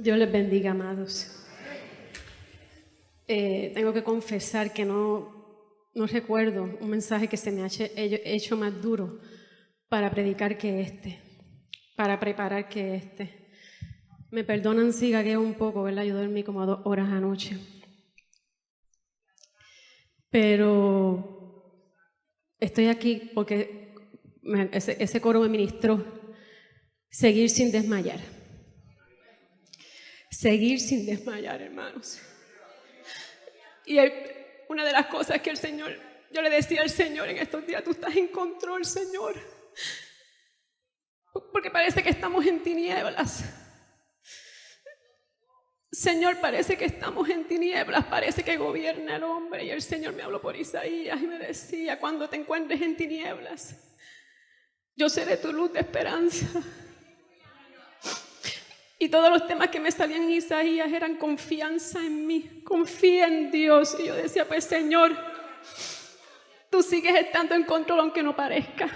Dios les bendiga, amados. Tengo que confesar que no recuerdo un mensaje que se me ha hecho más duro para predicar que este, para preparar que este. Me perdonan si gagueo un poco, ¿verdad? Yo dormí como 2 horas anoche. Pero estoy aquí porque ese coro me ministró seguir sin desmayar. Seguir sin desmayar, hermanos. Y una de las cosas que yo le decía al Señor en estos días: tú estás en control, Señor. Porque parece que estamos en tinieblas. Señor, parece que estamos en tinieblas, parece que gobierna el hombre. Y el Señor me habló por Isaías y me decía: cuando te encuentres en tinieblas, yo seré tu luz de esperanza. Y todos los temas que me salían en Isaías eran confianza en mí, confía en Dios. Y yo decía: pues Señor, tú sigues estando en control aunque no parezca.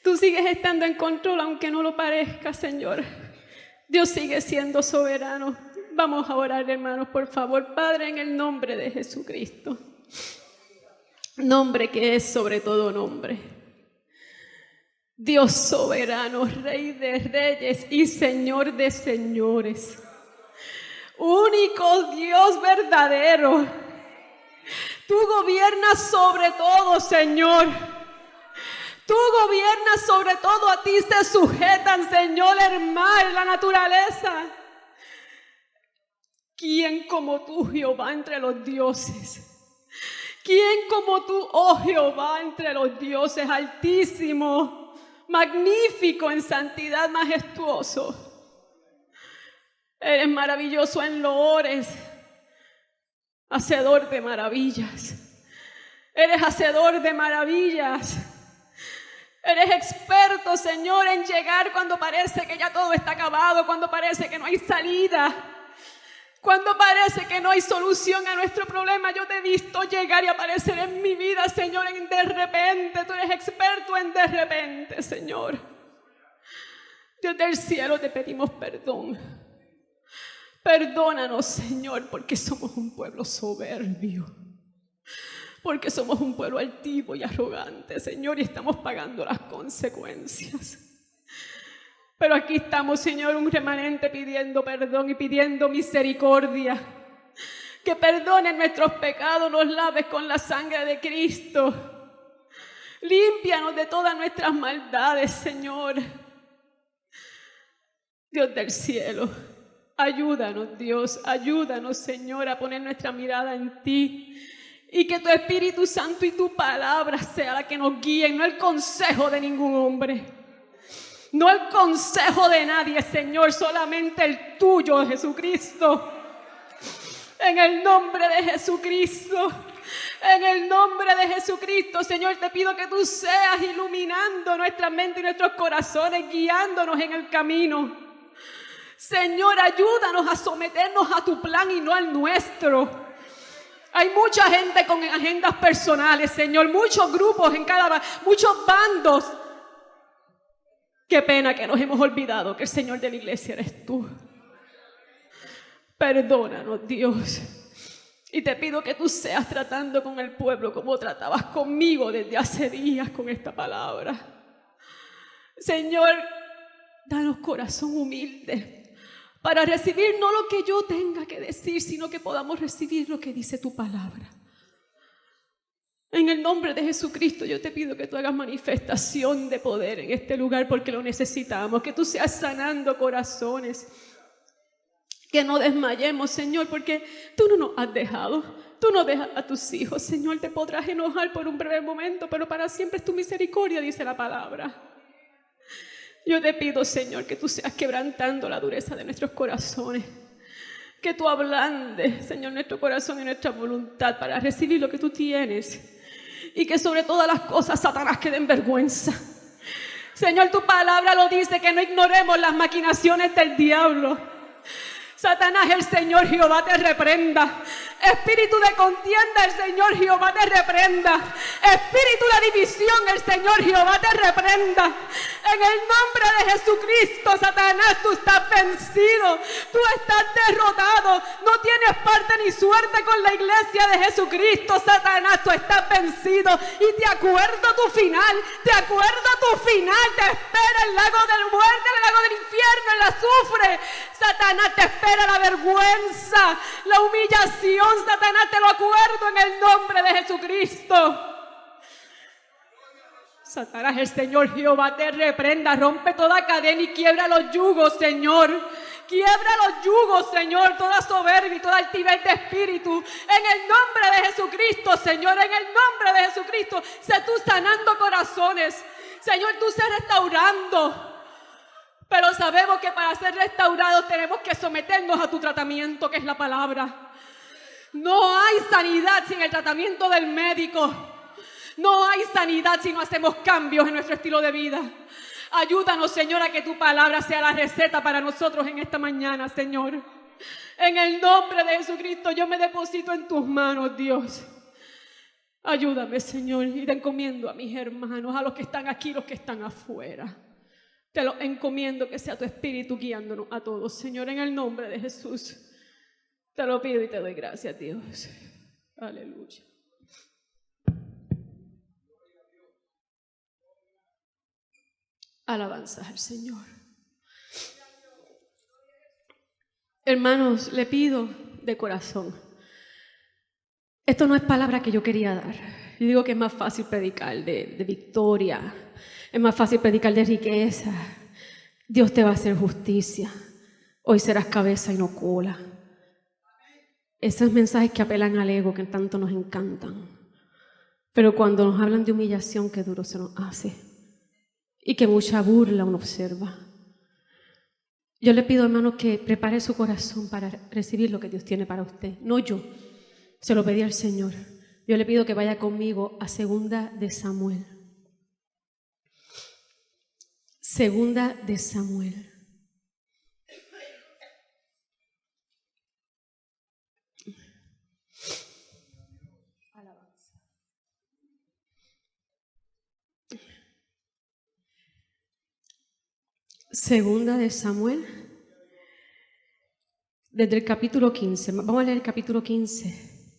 Tú sigues estando en control aunque no lo parezca, Señor. Dios sigue siendo soberano. Vamos a orar, hermanos, por favor. Padre, en el nombre de Jesucristo, nombre que es sobre todo nombre. Dios soberano, Rey de reyes y Señor de señores. Único Dios verdadero. Tú gobiernas sobre todo, Señor. Tú gobiernas sobre todo, a ti se sujetan, Señor, el mar, la naturaleza. ¿Quién como tú, Jehová, entre los dioses? ¿Quién como tú, oh Jehová, entre los dioses? Altísimo, magnífico en santidad, majestuoso. Eres maravilloso en loores, hacedor de maravillas. Eres hacedor de maravillas. Eres experto, Señor, en llegar cuando parece que ya todo está acabado, cuando parece que no hay salida, cuando parece que no hay solución a nuestro problema. Yo te he visto llegar y aparecer en mi vida, Señor, en de repente. Tú eres experto en de repente, Señor. Dios del cielo, te pedimos perdón. Perdónanos, Señor, porque somos un pueblo soberbio. Porque somos un pueblo altivo y arrogante, Señor, y estamos pagando las consecuencias. Pero aquí estamos, Señor, un remanente pidiendo perdón y pidiendo misericordia. Que perdonen nuestros pecados, nos laves con la sangre de Cristo. Límpianos de todas nuestras maldades, Señor. Dios del cielo, ayúdanos, Dios, ayúdanos, Señor, a poner nuestra mirada en ti. Y que tu Espíritu Santo y tu palabra sea la que nos guíe, no el consejo de ningún hombre, no el consejo de nadie, Señor, solamente el tuyo, Jesucristo. En el nombre de Jesucristo, en el nombre de Jesucristo, Señor, te pido que tú seas iluminando nuestra mente y nuestros corazones, guiándonos en el camino. Señor, ayúdanos a someternos a tu plan y no al nuestro. Hay mucha gente con agendas personales, Señor, muchos grupos muchos bandos. Qué pena que nos hemos olvidado que el Señor de la iglesia eres tú. Perdónanos, Dios. Y te pido que tú seas tratando con el pueblo como tratabas conmigo desde hace días con esta palabra. Señor, danos corazón humilde para recibir no lo que yo tenga que decir, sino que podamos recibir lo que dice tu palabra. En el nombre de Jesucristo, yo te pido que tú hagas manifestación de poder en este lugar, porque lo necesitamos. Que tú seas sanando corazones. Que no desmayemos, Señor, porque tú no nos has dejado. Tú no dejas a tus hijos, Señor. Te podrás enojar por un breve momento, pero para siempre es tu misericordia, dice la palabra. Yo te pido, Señor, que tú seas quebrantando la dureza de nuestros corazones. Que tú ablandes, Señor, nuestro corazón y nuestra voluntad para recibir lo que tú tienes. Y que sobre todas las cosas Satanás quede en vergüenza. Señor, tu palabra lo dice, que no ignoremos las maquinaciones del diablo. Satanás, el Señor Jehová te reprenda. Espíritu de contienda, el Señor Jehová te reprenda. Espíritu de división, el Señor Jehová te reprenda. En el nombre de Jesucristo, Satanás, tú estás vencido. Tú estás derrotado. No tienes parte ni suerte con la iglesia de Jesucristo. Satanás, tú estás vencido. Y te acuerdo tu final. Te acuerdo tu final. Te espera el lago del muerte, el lago del infierno, el azufre. Satanás, te espera la vergüenza, la humillación. Satanás, te lo acuerdo en el nombre de Jesucristo. Satanás, el Señor Jehová te reprenda. Rompe toda cadena y quiebra los yugos, Señor. Quiebra los yugos, Señor, toda soberbia y toda altivez de espíritu. En el nombre de Jesucristo, Señor, en el nombre de Jesucristo. Sé tú sanando corazones. Señor, tú sé restaurando. Pero sabemos que para ser restaurados tenemos que someternos a tu tratamiento, que es la palabra. No hay sanidad sin el tratamiento del médico. No hay sanidad si no hacemos cambios en nuestro estilo de vida. Ayúdanos, Señor, a que tu palabra sea la receta para nosotros en esta mañana, Señor. En el nombre de Jesucristo, yo me deposito en tus manos, Dios. Ayúdame, Señor, y te encomiendo a mis hermanos, a los que están aquí, los que están afuera. Te lo encomiendo, que sea tu Espíritu guiándonos a todos, Señor, en el nombre de Jesús. Te lo pido y te doy gracias, Dios. Aleluya. Alabanzas al Señor. Hermanos, le pido de corazón. Esto no es palabra que yo quería dar. Yo digo que es más fácil predicar de victoria. Es más fácil predicar de riqueza. Dios te va a hacer justicia. Hoy serás cabeza y no cola. Esos mensajes que apelan al ego, que tanto nos encantan. Pero cuando nos hablan de humillación, qué duro se nos hace. Y que mucha burla uno observa. Yo le pido, hermano, que prepare su corazón para recibir lo que Dios tiene para usted. No yo, se lo pedí al Señor. Yo le pido que vaya conmigo a 2 de Samuel. 2 de Samuel. Segunda de Samuel, desde el capítulo 15. Vamos a leer el capítulo 15.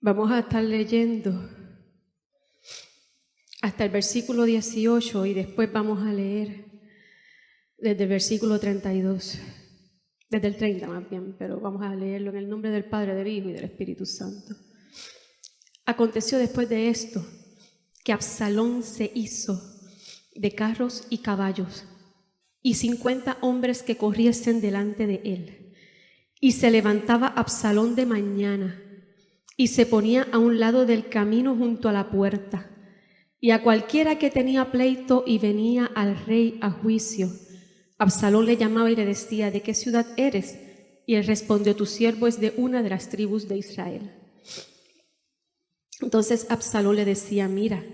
Vamos a estar leyendo hasta el versículo 18 y después vamos a leer desde el versículo 32. Desde el 30 más bien, pero vamos a leerlo en el nombre del Padre, del Hijo y del Espíritu Santo. Aconteció después de esto que Absalón se hizo de carros y caballos y 50 hombres que corriesen delante de él. Y se levantaba Absalón de mañana y se ponía a un lado del camino junto a la puerta. Y a cualquiera que tenía pleito y venía al rey a juicio, Absalón le llamaba y le decía: ¿de qué ciudad eres? Y él respondió: tu siervo es de una de las tribus de Israel. Entonces Absalón le decía: mira,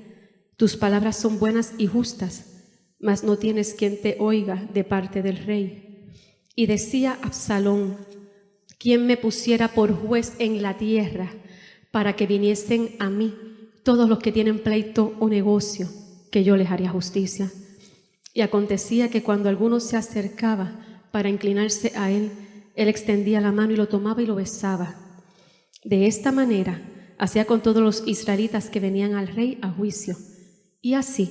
tus palabras son buenas y justas, mas no tienes quien te oiga de parte del rey. Y decía Absalón: ¿quién me pusiera por juez en la tierra para que viniesen a mí todos los que tienen pleito o negocio, que yo les haría justicia? Y acontecía que cuando alguno se acercaba para inclinarse a él, él extendía la mano y lo tomaba y lo besaba. De esta manera hacía con todos los israelitas que venían al rey a juicio. Y así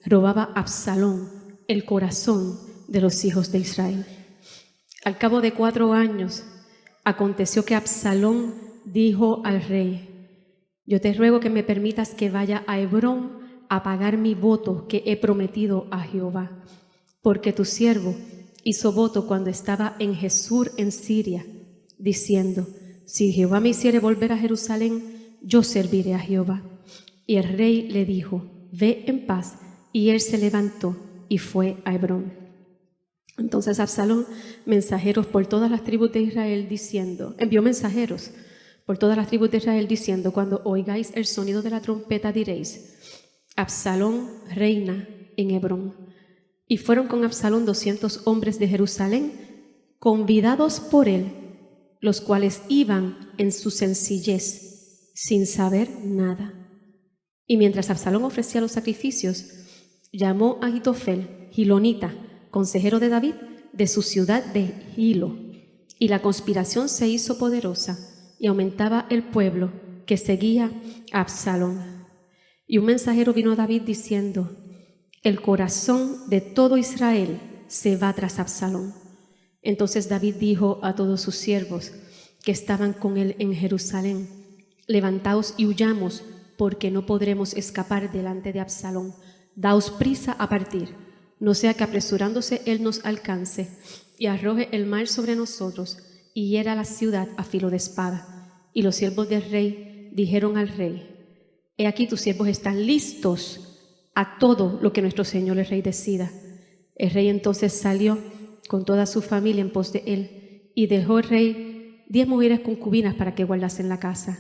robaba Absalón el corazón de los hijos de Israel. Al cabo de 4 años, aconteció que Absalón dijo al rey: yo te ruego que me permitas que vaya a Hebrón a pagar mi voto que he prometido a Jehová, porque tu siervo hizo voto cuando estaba en Jesús en Siria, diciendo: si Jehová me hiciere volver a Jerusalén, yo serviré a Jehová. Y el rey le dijo: ve en paz. Y él se levantó y fue a Hebrón. Entonces Absalón mensajeros por todas las tribus de Israel diciendo, envió mensajeros por todas las tribus de Israel, diciendo: cuando oigáis el sonido de la trompeta diréis: Absalón reina en Hebrón. Y fueron con Absalón 200 hombres de Jerusalén, convidados por él, los cuales iban en su sencillez, sin saber nada. Y mientras Absalón ofrecía los sacrificios, llamó a Ahitofel, gilonita, consejero de David, de su ciudad de Gilo. Y la conspiración se hizo poderosa, y aumentaba el pueblo que seguía a Absalón. Y un mensajero vino a David diciendo: el corazón de todo Israel se va tras Absalón. Entonces David dijo a todos sus siervos que estaban con él en Jerusalén: levantaos y huyamos, porque no podremos escapar delante de Absalón. Daos prisa a partir, no sea que apresurándose él nos alcance y arroje el mal sobre nosotros y hiera la ciudad a filo de espada. Y los siervos del rey dijeron al rey: he aquí tus siervos están listos a todo lo que nuestro señor el rey decida. El rey entonces salió con toda su familia en pos de él, y dejó el rey 10 mujeres concubinas para que guardasen la casa.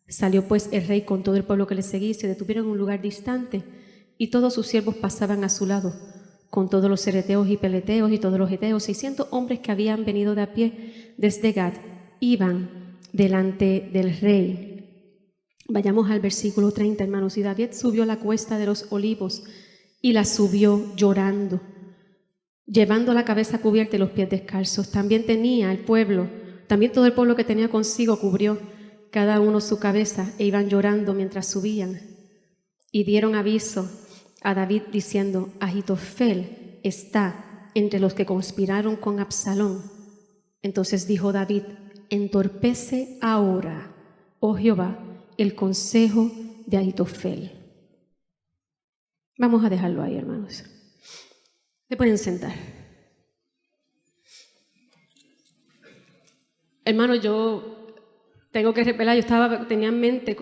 Salió pues el rey con todo el pueblo que le seguía, y se detuvieron en un lugar distante, y todos sus siervos pasaban a su lado, con todos los cereteos y peleteos y todos los heteos. 600 hombres que habían venido de a pie desde Gad iban delante del rey. Vayamos al versículo 30, hermanos. Y David subió a la cuesta de los olivos y la subió llorando, llevando la cabeza cubierta y los pies descalzos. También todo el pueblo que tenía consigo cubrió cada uno su cabeza e iban llorando mientras subían. Y dieron aviso a David diciendo: Ahitofel está entre los que conspiraron con Absalón. Entonces dijo David: entorpece ahora, oh Jehová, el consejo de Ahitofel. Vamos a dejarlo ahí, hermanos. Se pueden sentar. Hermano, yo tengo que revelar, tenía en mente,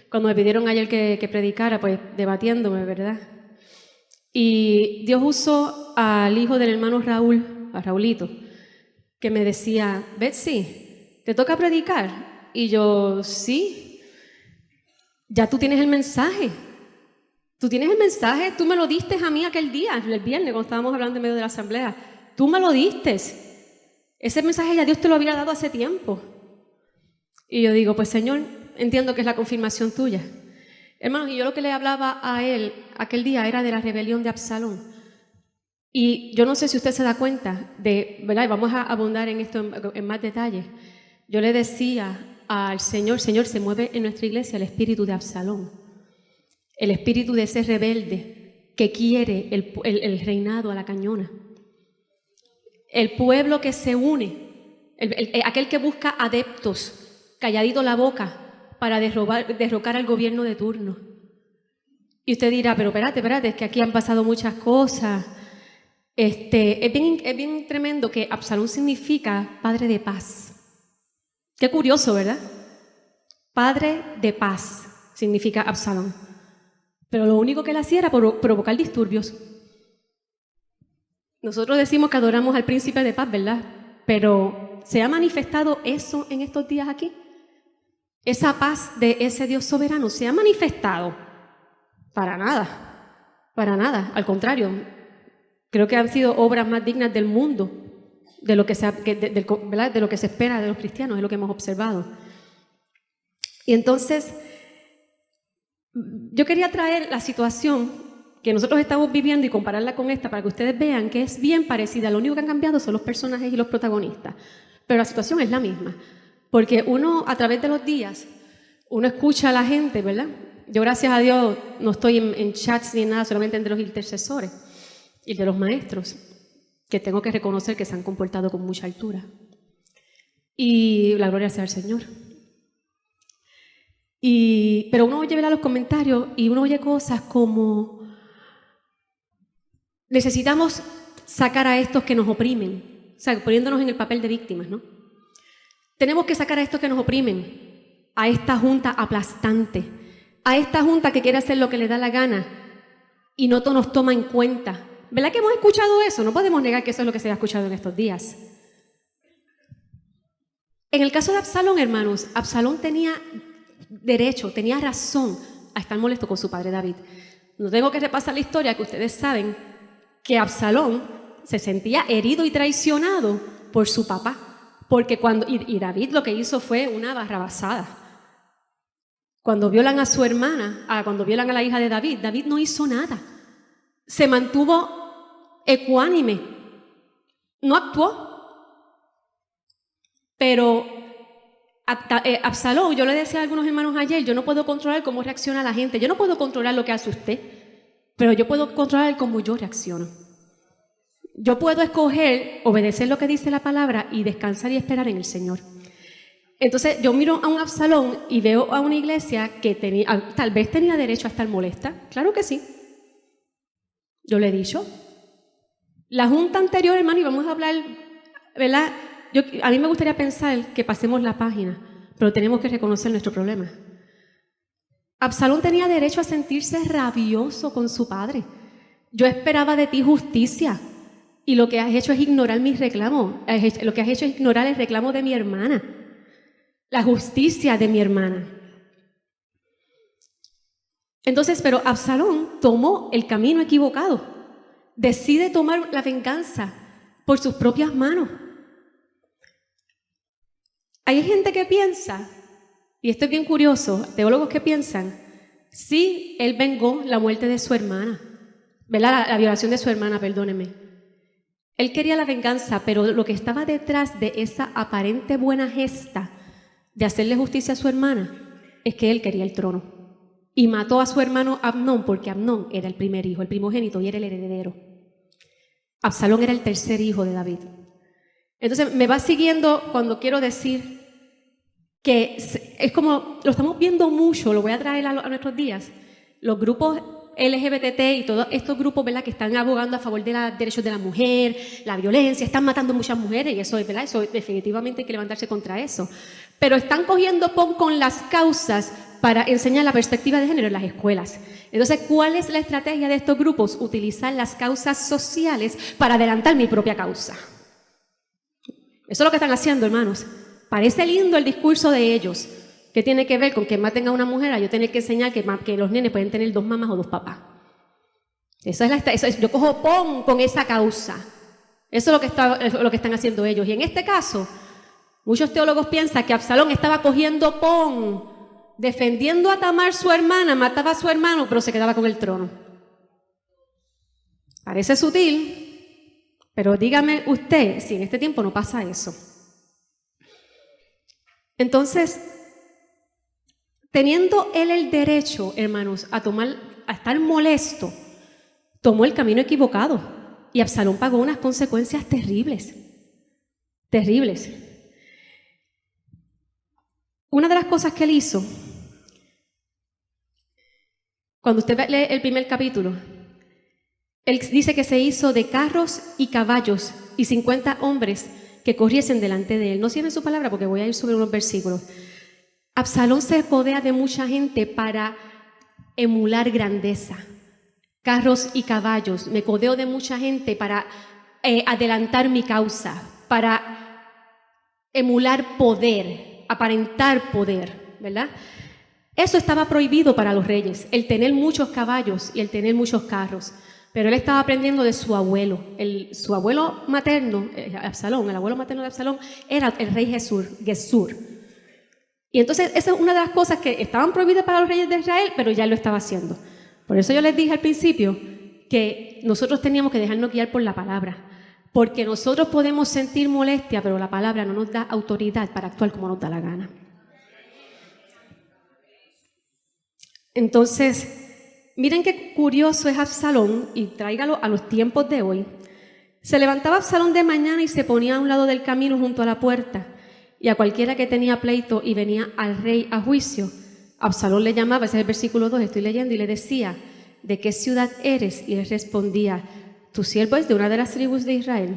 cuando me pidieron ayer que predicara, pues debatiéndome, ¿verdad? Y Dios usó al hijo del hermano Raúl, a Raulito, que me decía: Betsy, ¿te toca predicar? Y yo: sí. Ya tú tienes el mensaje. Tú tienes el mensaje, tú me lo diste a mí aquel día, el viernes, cuando estábamos hablando en medio de la asamblea. Tú me lo diste. Ese mensaje ya Dios te lo había dado hace tiempo. Y yo digo: pues Señor, entiendo que es la confirmación tuya. Hermanos, y yo lo que le hablaba a él aquel día era de la rebelión de Absalón. Y yo no sé si usted se da cuenta de, ¿verdad? Y vamos a abundar en esto en más detalle. Yo le decía al Señor: Señor, se mueve en nuestra iglesia el espíritu de Absalón, el espíritu de ese rebelde que quiere el reinado a la cañona, el pueblo que se une, aquel que busca adeptos, calladito la boca, para derrocar al gobierno de turno. Y usted dirá: pero espérate, es que aquí han pasado muchas cosas. Es bien tremendo que Absalón significa padre de paz. Qué curioso, ¿verdad? Padre de paz significa Absalón. Pero lo único que él hacía era provocar disturbios. Nosotros decimos que adoramos al príncipe de paz, ¿verdad? Pero ¿se ha manifestado eso en estos días aquí? Esa paz de ese Dios soberano se ha manifestado. Para nada. Al contrario, creo que han sido obras más dignas del mundo, de lo que se espera de los cristianos, es lo que hemos observado. Y entonces, yo quería traer la situación que nosotros estamos viviendo y compararla con esta para que ustedes vean que es bien parecida. Lo único que han cambiado son los personajes y los protagonistas, pero la situación es la misma. Porque uno, a través de los días, uno escucha a la gente, ¿verdad? Yo, gracias a Dios, no estoy en chats ni nada, solamente entre los intercesores y de los maestros, que tengo que reconocer que se han comportado con mucha altura. Y la gloria sea al Señor. Pero uno oye, ¿verdad?, los comentarios y uno oye cosas como: necesitamos sacar a estos que nos oprimen, o sea, poniéndonos en el papel de víctimas, ¿no? Tenemos que sacar a estos que nos oprimen, a esta junta aplastante, a esta junta que quiere hacer lo que le da la gana y no nos toma en cuenta. ¿Verdad que hemos escuchado eso? No podemos negar que eso es lo que se ha escuchado en estos días. En el caso de Absalón, hermanos, Absalón tenía derecho, tenía razón a estar molesto con su padre David. No tengo que repasar la historia, que ustedes saben que Absalón se sentía herido y traicionado por su papá, porque y David lo que hizo fue una barrabasada. Cuando violan a su hermana, cuando violan a la hija de David, David no hizo nada. Se mantuvo ecuánime, no actuó. Pero Absalón, yo le decía a algunos hermanos ayer, yo no puedo controlar cómo reacciona la gente, yo no puedo controlar lo que hace usted, pero yo puedo controlar cómo yo reacciono. Yo puedo escoger obedecer lo que dice la palabra y descansar y esperar en el Señor. Entonces yo miro a un Absalón y veo a una iglesia que tal vez tenía derecho a estar molesta. Claro que sí. Yo le he dicho. La junta anterior, hermano, y vamos a hablar, ¿verdad? A mí me gustaría pensar que pasemos la página, pero tenemos que reconocer nuestro problema. Absalón tenía derecho a sentirse rabioso con su padre. Yo esperaba de ti justicia y lo que has hecho es ignorar mis reclamos. Lo que has hecho es ignorar el reclamo de mi hermana, la justicia de mi hermana. Entonces, pero Absalón tomó el camino equivocado. Decide tomar la venganza por sus propias manos. Hay gente que piensa, y esto es bien curioso, teólogos que piensan, sí, él vengó la muerte de su hermana, ¿verdad? La violación de su hermana, perdóneme. Él quería la venganza, pero lo que estaba detrás de esa aparente buena gesta de hacerle justicia a su hermana es que él quería el trono. Y mató a su hermano Amnón, porque Amnón era el primer hijo, el primogénito, y era el heredero. Absalón era el tercer hijo de David. Entonces me va siguiendo cuando quiero decir que es como, lo estamos viendo mucho, lo voy a traer a nuestros días, los grupos LGBT y todos estos grupos, ¿verdad?, que están abogando a favor de los derechos de la mujer, la violencia, están matando muchas mujeres y eso es, ¿verdad?, eso definitivamente hay que levantarse contra eso. Pero están cogiendo con las causas para enseñar la perspectiva de género en las escuelas. Entonces, ¿cuál es la estrategia de estos grupos? Utilizar las causas sociales para adelantar mi propia causa. Eso es lo que están haciendo, hermanos. Parece lindo el discurso de ellos, que tiene que ver con que maten a una mujer, a yo tener que enseñar que los nenes pueden tener 2 mamás o 2 papás. Yo cojo pon con esa causa. Eso es lo que están haciendo ellos. Y en este caso, muchos teólogos piensan que Absalón estaba cogiendo pon, defendiendo a Tamar, su hermana, mataba a su hermano, pero se quedaba con el trono. Parece sutil, pero dígame usted si en este tiempo no pasa eso. Entonces, teniendo él el derecho, hermanos, a estar molesto, tomó el camino equivocado y Absalón pagó unas consecuencias terribles. Terribles. Una de las cosas que él hizo, cuando usted lee el primer capítulo, él dice que se hizo de carros y caballos y 50 hombres que corriesen delante de él. No cierren su palabra porque voy a ir sobre unos versículos. Absalón se rodea de mucha gente para emular grandeza. Carros y caballos. Me codeo de mucha gente para adelantar mi causa, para emular poder, aparentar poder, ¿verdad? Eso estaba prohibido para los reyes, el tener muchos caballos y el tener muchos carros. Pero él estaba aprendiendo de su abuelo. Su abuelo materno, Absalón, el abuelo materno de Absalón, era el rey Gesur. Y entonces esa es una de las cosas que estaban prohibidas para los reyes de Israel, pero ya él lo estaba haciendo. Por eso yo les dije al principio que nosotros teníamos que dejarnos guiar por la palabra. Porque nosotros podemos sentir molestia, pero la palabra no nos da autoridad para actuar como nos da la gana. Entonces, miren qué curioso es Absalón, y tráigalo a los tiempos de hoy. Se levantaba Absalón de mañana y se ponía a un lado del camino junto a la puerta, y a cualquiera que tenía pleito y venía al rey a juicio, Absalón le llamaba, ese es el versículo 2, estoy leyendo, y le decía, ¿de qué ciudad eres? Y él respondía, tu siervo es de una de las tribus de Israel.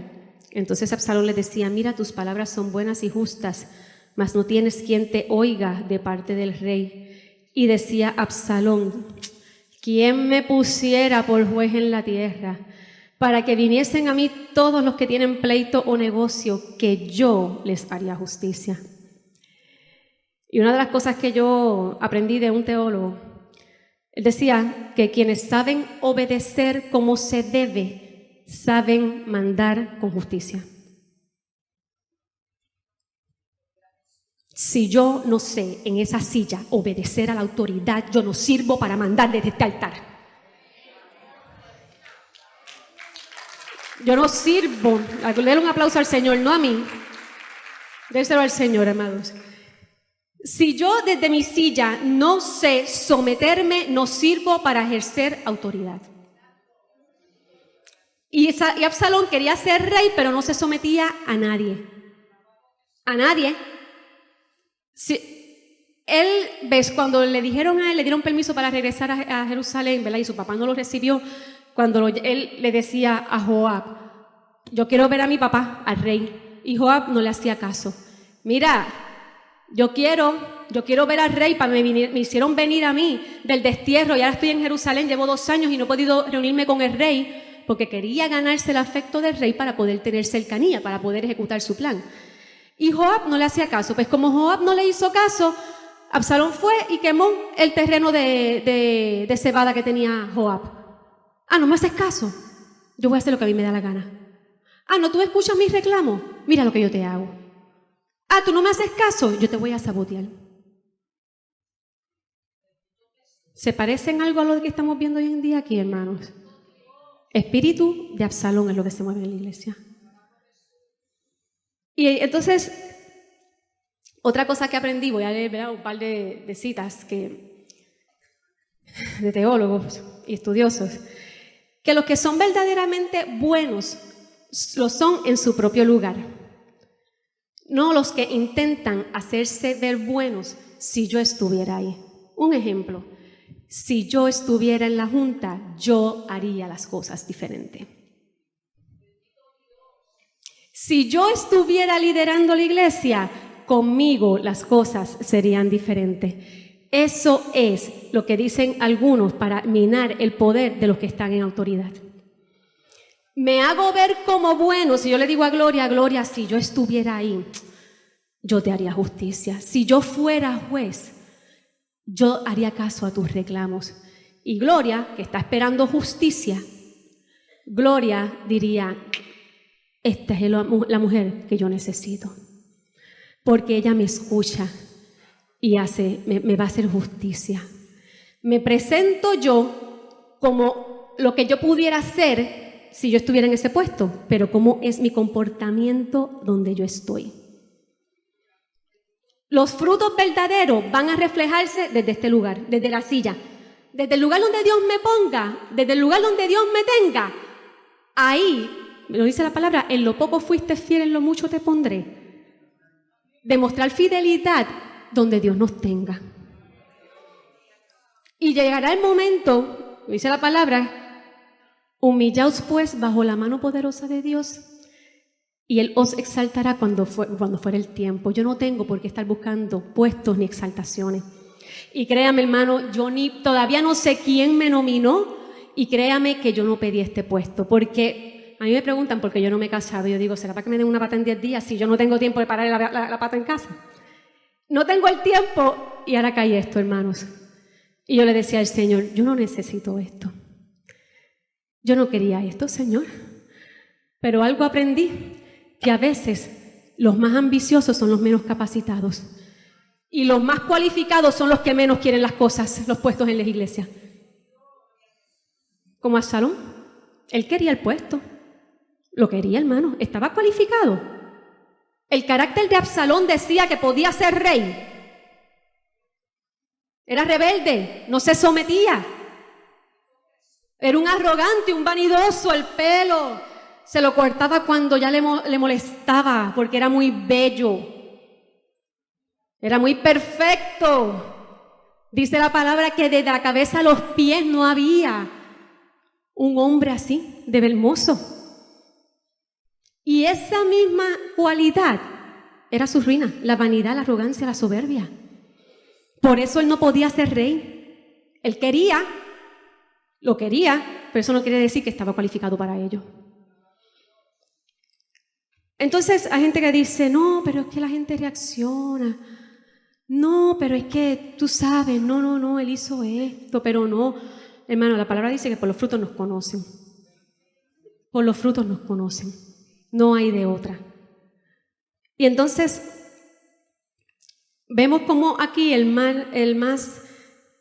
Entonces Absalón le decía, mira, tus palabras son buenas y justas, mas no tienes quien te oiga de parte del rey. Y decía Absalón, ¿quién me pusiera por juez en la tierra, para que viniesen a mí todos los que tienen pleito o negocio, que yo les haría justicia? Y una de las cosas que yo aprendí de un teólogo, él decía que quienes saben obedecer como se debe, saben mandar con justicia. Si yo no sé en esa silla obedecer a la autoridad, yo no sirvo para mandar desde este altar. Yo no sirvo. Denle un aplauso al Señor, no a mí. Déselo al Señor, amados. Si yo desde mi silla no sé someterme, no sirvo para ejercer autoridad. Y Absalón quería ser rey, pero no se sometía a nadie. A nadie. Cuando le dijeron a él, le dieron permiso para regresar a Jerusalén, ¿verdad? Y su papá no lo recibió, cuando él le decía a Joab, yo quiero ver a mi papá, al rey. Y Joab no le hacía caso. Mira, yo quiero ver al rey, me hicieron venir a mí del destierro y ahora estoy en Jerusalén, llevo 2 años y no he podido reunirme con el rey porque quería ganarse el afecto del rey para poder tener cercanía, para poder ejecutar su plan. Y Joab no le hacía caso. Pues como Joab no le hizo caso, Absalón fue y quemó el terreno de cebada que tenía Joab. No me haces caso. Yo voy a hacer lo que a mí me da la gana. No, tú escuchas mis reclamos. Mira lo que yo te hago. Tú no me haces caso. Yo te voy a sabotear. ¿Se parecen algo a lo que estamos viendo hoy en día aquí, hermanos? Espíritu de Absalón es lo que se mueve en la iglesia. Y entonces, otra cosa que aprendí, voy a leer, ¿verdad?, un par de citas de teólogos y estudiosos, que los que son verdaderamente buenos lo son en su propio lugar, no los que intentan hacerse ver buenos si yo estuviera ahí. Un ejemplo, si yo estuviera en la junta, yo haría las cosas diferente. Si yo estuviera liderando la iglesia, conmigo las cosas serían diferentes. Eso es lo que dicen algunos para minar el poder de los que están en autoridad. Me hago ver como bueno. Si yo le digo a Gloria, si yo estuviera ahí, yo te haría justicia. Si yo fuera juez, yo haría caso a tus reclamos. Y Gloria, que está esperando justicia, Gloria diría, esta es la mujer que yo necesito, porque ella me escucha y me va a hacer justicia. Me presento yo como lo que yo pudiera hacer si yo estuviera en ese puesto, pero cómo es mi comportamiento donde yo estoy. Los frutos verdaderos van a reflejarse desde este lugar, desde la silla, desde el lugar donde Dios me ponga, desde el lugar donde Dios me tenga. Ahí, lo dice la palabra, en lo poco fuiste fiel, en lo mucho te pondré. Demostrar fidelidad donde Dios nos tenga. Y llegará el momento, lo dice la palabra, humillaos pues bajo la mano poderosa de Dios y Él os exaltará cuando fuera el tiempo. Yo no tengo por qué estar buscando puestos ni exaltaciones. Y créame, hermano, todavía no sé quién me nominó y créame que yo no pedí este puesto, porque a mí me preguntan por qué yo no me he casado. Yo digo, ¿será para que me den una pata en 10 días si yo no tengo tiempo de parar la pata en casa? No tengo el tiempo y ahora cae esto, hermanos. Y yo le decía al Señor, yo no necesito esto. Yo no quería esto, Señor. Pero algo aprendí, que a veces los más ambiciosos son los menos capacitados. Y los más cualificados son los que menos quieren las cosas, los puestos en la iglesia. Como Absalón, él quería el puesto. Lo quería, hermano, estaba cualificado. El carácter de Absalón decía que podía ser rey. Era rebelde, no se sometía. Era un arrogante, un vanidoso, el pelo se lo cortaba cuando ya le molestaba, porque era muy bello. Era muy perfecto. Dice la palabra que desde la cabeza a los pies no había un hombre así, de hermoso. Y esa misma cualidad era su ruina, la vanidad, la arrogancia, la soberbia. Por eso él no podía ser rey. Él quería, lo quería, pero eso no quiere decir que estaba cualificado para ello. Entonces hay gente que dice, no, pero es que la gente reacciona. No, pero es que tú sabes, no, él hizo esto, pero no. Hermano, la palabra dice que por los frutos nos conocen. Por los frutos nos conocen. No hay de otra. Y entonces, vemos como aquí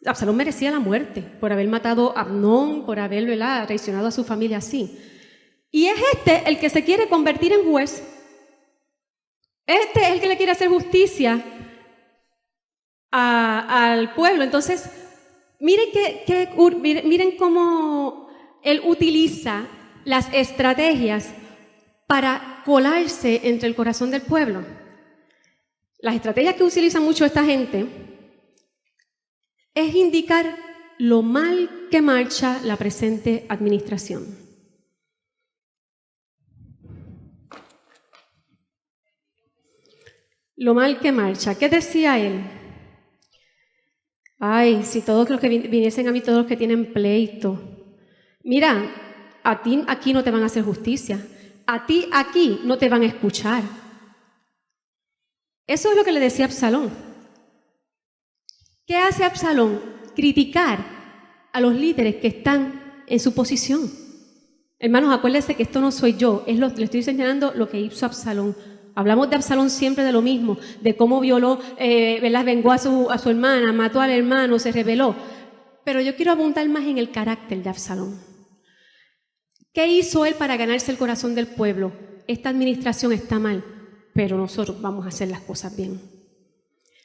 Absalón merecía la muerte por haber matado a Amnón, por haber, ¿verdad?, traicionado a su familia así. Y es el que se quiere convertir en juez. Este es el que le quiere hacer justicia al pueblo. Entonces, miren cómo él utiliza las estrategias para colarse entre el corazón del pueblo. Las estrategias que utiliza mucho esta gente es indicar lo mal que marcha la presente administración. Lo mal que marcha. ¿Qué decía él? Ay, si todos los que viniesen a mí, todos los que tienen pleito. Mira, a ti aquí no te van a hacer justicia. A ti aquí no te van a escuchar. Eso es lo que le decía Absalón. ¿Qué hace Absalón? Criticar a los líderes que están en su posición. Hermanos, acuérdense que esto no soy yo, le estoy señalando lo que hizo Absalón. Hablamos de Absalón siempre de lo mismo, de cómo violó, vengó a su hermana, mató al hermano, se rebeló. Pero yo quiero abundar más en el carácter de Absalón. ¿Qué hizo él para ganarse el corazón del pueblo? Esta administración está mal, pero nosotros vamos a hacer las cosas bien.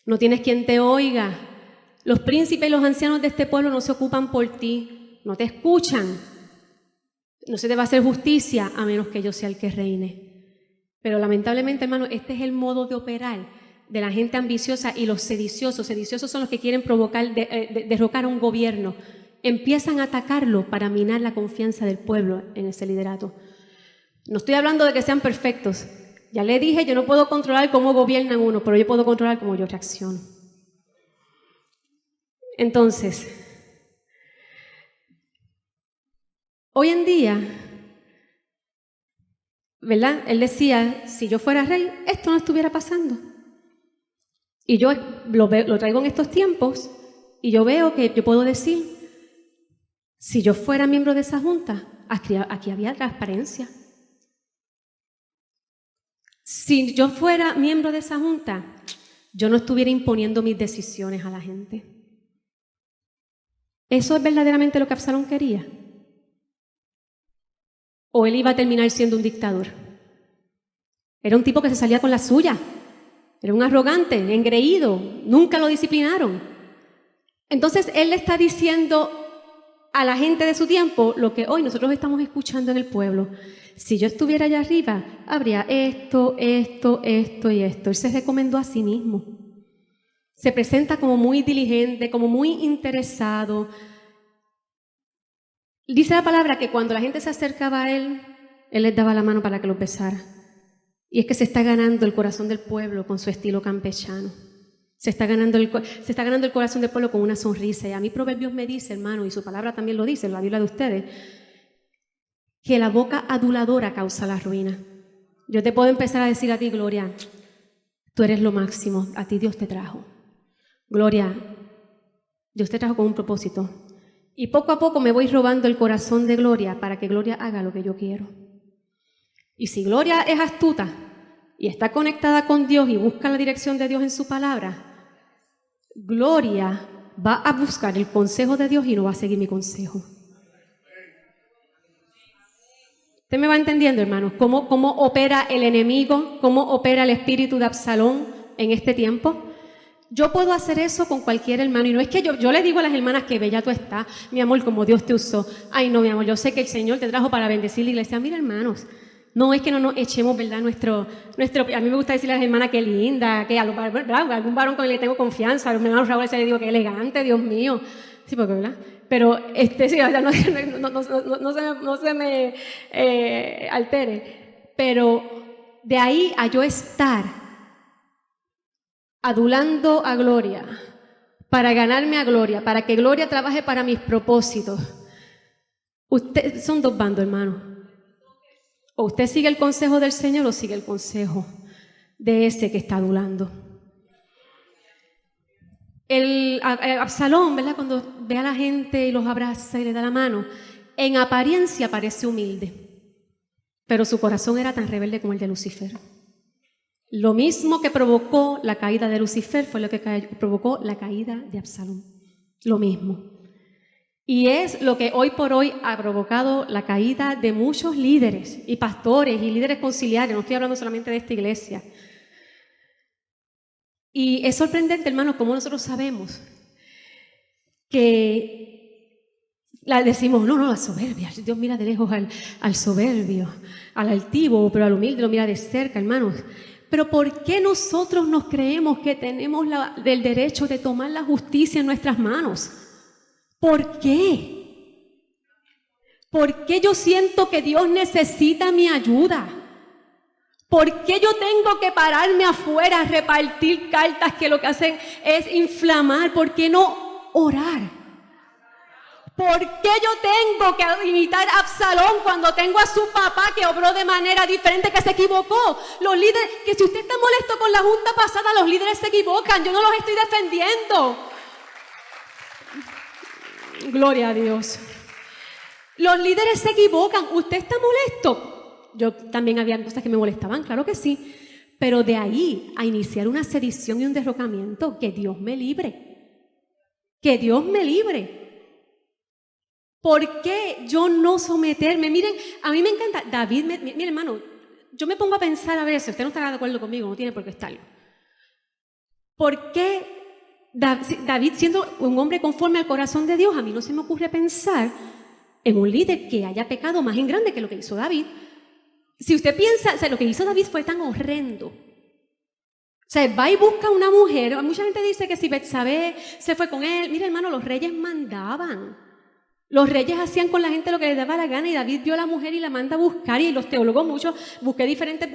No tienes quien te oiga. Los príncipes y los ancianos de este pueblo no se ocupan por ti, no te escuchan. No se te va a hacer justicia a menos que yo sea el que reine. Pero lamentablemente, hermano, este es el modo de operar de la gente ambiciosa y los sediciosos. Sediciosos son los que quieren provocar, derrocar a un gobierno. Empiezan a atacarlo para minar la confianza del pueblo en ese liderato. No estoy hablando de que sean perfectos. Ya le dije, yo no puedo controlar cómo gobiernan uno, pero yo puedo controlar cómo yo reacciono. Entonces, hoy en día, ¿verdad? Él decía, si yo fuera rey, esto no estuviera pasando. Y yo lo traigo en estos tiempos y yo veo que yo puedo decir, si yo fuera miembro de esa junta, aquí había transparencia. Si yo fuera miembro de esa junta, yo no estuviera imponiendo mis decisiones a la gente. ¿Eso es verdaderamente lo que Absalón quería? ¿O él iba a terminar siendo un dictador? Era un tipo que se salía con la suya. Era un arrogante, engreído, nunca lo disciplinaron. Entonces él le está diciendo a la gente de su tiempo lo que hoy nosotros estamos escuchando en el pueblo. Si yo estuviera allá arriba, habría esto y esto. Él se recomendó a sí mismo. Se presenta como muy diligente, como muy interesado. Dice la palabra que cuando la gente se acercaba a él les daba la mano para que lo besara. Y es que se está ganando el corazón del pueblo con su estilo campechano. Se está ganando el corazón del pueblo con una sonrisa. Y a mí Proverbios me dice, hermano, y su palabra también lo dice, la Biblia de ustedes, que la boca aduladora causa la ruina. Yo te puedo empezar a decir a ti, Gloria, tú eres lo máximo, a ti Dios te trajo. Gloria, Dios te trajo con un propósito. Y poco a poco me voy robando el corazón de Gloria para que Gloria haga lo que yo quiero. Y si Gloria es astuta y está conectada con Dios y busca la dirección de Dios en su palabra, Gloria va a buscar el consejo de Dios y no va a seguir mi consejo. ¿Usted me va entendiendo, hermanos? ¿Cómo opera el enemigo? ¿Cómo opera el espíritu de Absalón en este tiempo? Yo puedo hacer eso con cualquier hermano. Y no es que yo le digo a las hermanas que bella tú estás, mi amor, como Dios te usó. Ay, no, mi amor, yo sé que el Señor te trajo para bendecir la iglesia. Mira, hermanos, no es que no nos echemos, ¿verdad? A mí me gusta decirle a las hermanas que linda, que algún varón con el que tengo confianza, a los hermanos Raúl se le digo que elegante, Dios mío. Sí, porque, ¿verdad? Pero, sí, o sea, no se me altere. Pero de ahí a yo estar adulando a Gloria, para ganarme a Gloria, para que Gloria trabaje para mis propósitos. Son dos bandos, hermano. O usted sigue el consejo del Señor o sigue el consejo de ese que está adulando. Absalón, ¿verdad? Cuando ve a la gente y los abraza y le da la mano, en apariencia parece humilde, pero su corazón era tan rebelde como el de Lucifer. Lo mismo que provocó la caída de Lucifer fue lo que provocó la caída de Absalón. Lo mismo. Y es lo que hoy por hoy ha provocado la caída de muchos líderes y pastores y líderes conciliares. No estoy hablando solamente de esta iglesia. Y es sorprendente, hermanos, cómo nosotros sabemos que decimos, no, la soberbia. Dios mira de lejos al soberbio, al altivo, pero al humilde lo mira de cerca, hermanos. Pero ¿por qué nosotros nos creemos que tenemos el derecho de tomar la justicia en nuestras manos? ¿Por qué? ¿Por qué yo siento que Dios necesita mi ayuda? ¿Por qué yo tengo que pararme afuera a repartir cartas que lo que hacen es inflamar? ¿Por qué no orar? ¿Por qué yo tengo que imitar a Absalón cuando tengo a su papá que obró de manera diferente, que se equivocó? Los líderes, que si usted está molesto con la junta pasada, los líderes se equivocan, yo no los estoy defendiendo. Gloria a Dios. Los líderes se equivocan, ¿usted está molesto? Yo también había cosas que me molestaban, claro que sí, pero de ahí a iniciar una sedición y un derrocamiento, que Dios me libre. Que Dios me libre. ¿Por qué yo no someterme? Miren, a mí me encanta, David, mire hermano, yo me pongo a pensar a ver si usted no está de acuerdo conmigo, no tiene por qué estarlo. ¿Por qué David, siendo un hombre conforme al corazón de Dios, a mí no se me ocurre pensar en un líder que haya pecado más en grande que lo que hizo David? Si usted piensa, o sea, lo que hizo David fue tan horrendo. O sea, va y busca una mujer. Mucha gente dice que si Betsabé se fue con él. Mira, hermano, los reyes mandaban. Los reyes hacían con la gente lo que les daba la gana y David vio a la mujer y la manda a buscar. Y los teólogos muchos, busqué diferentes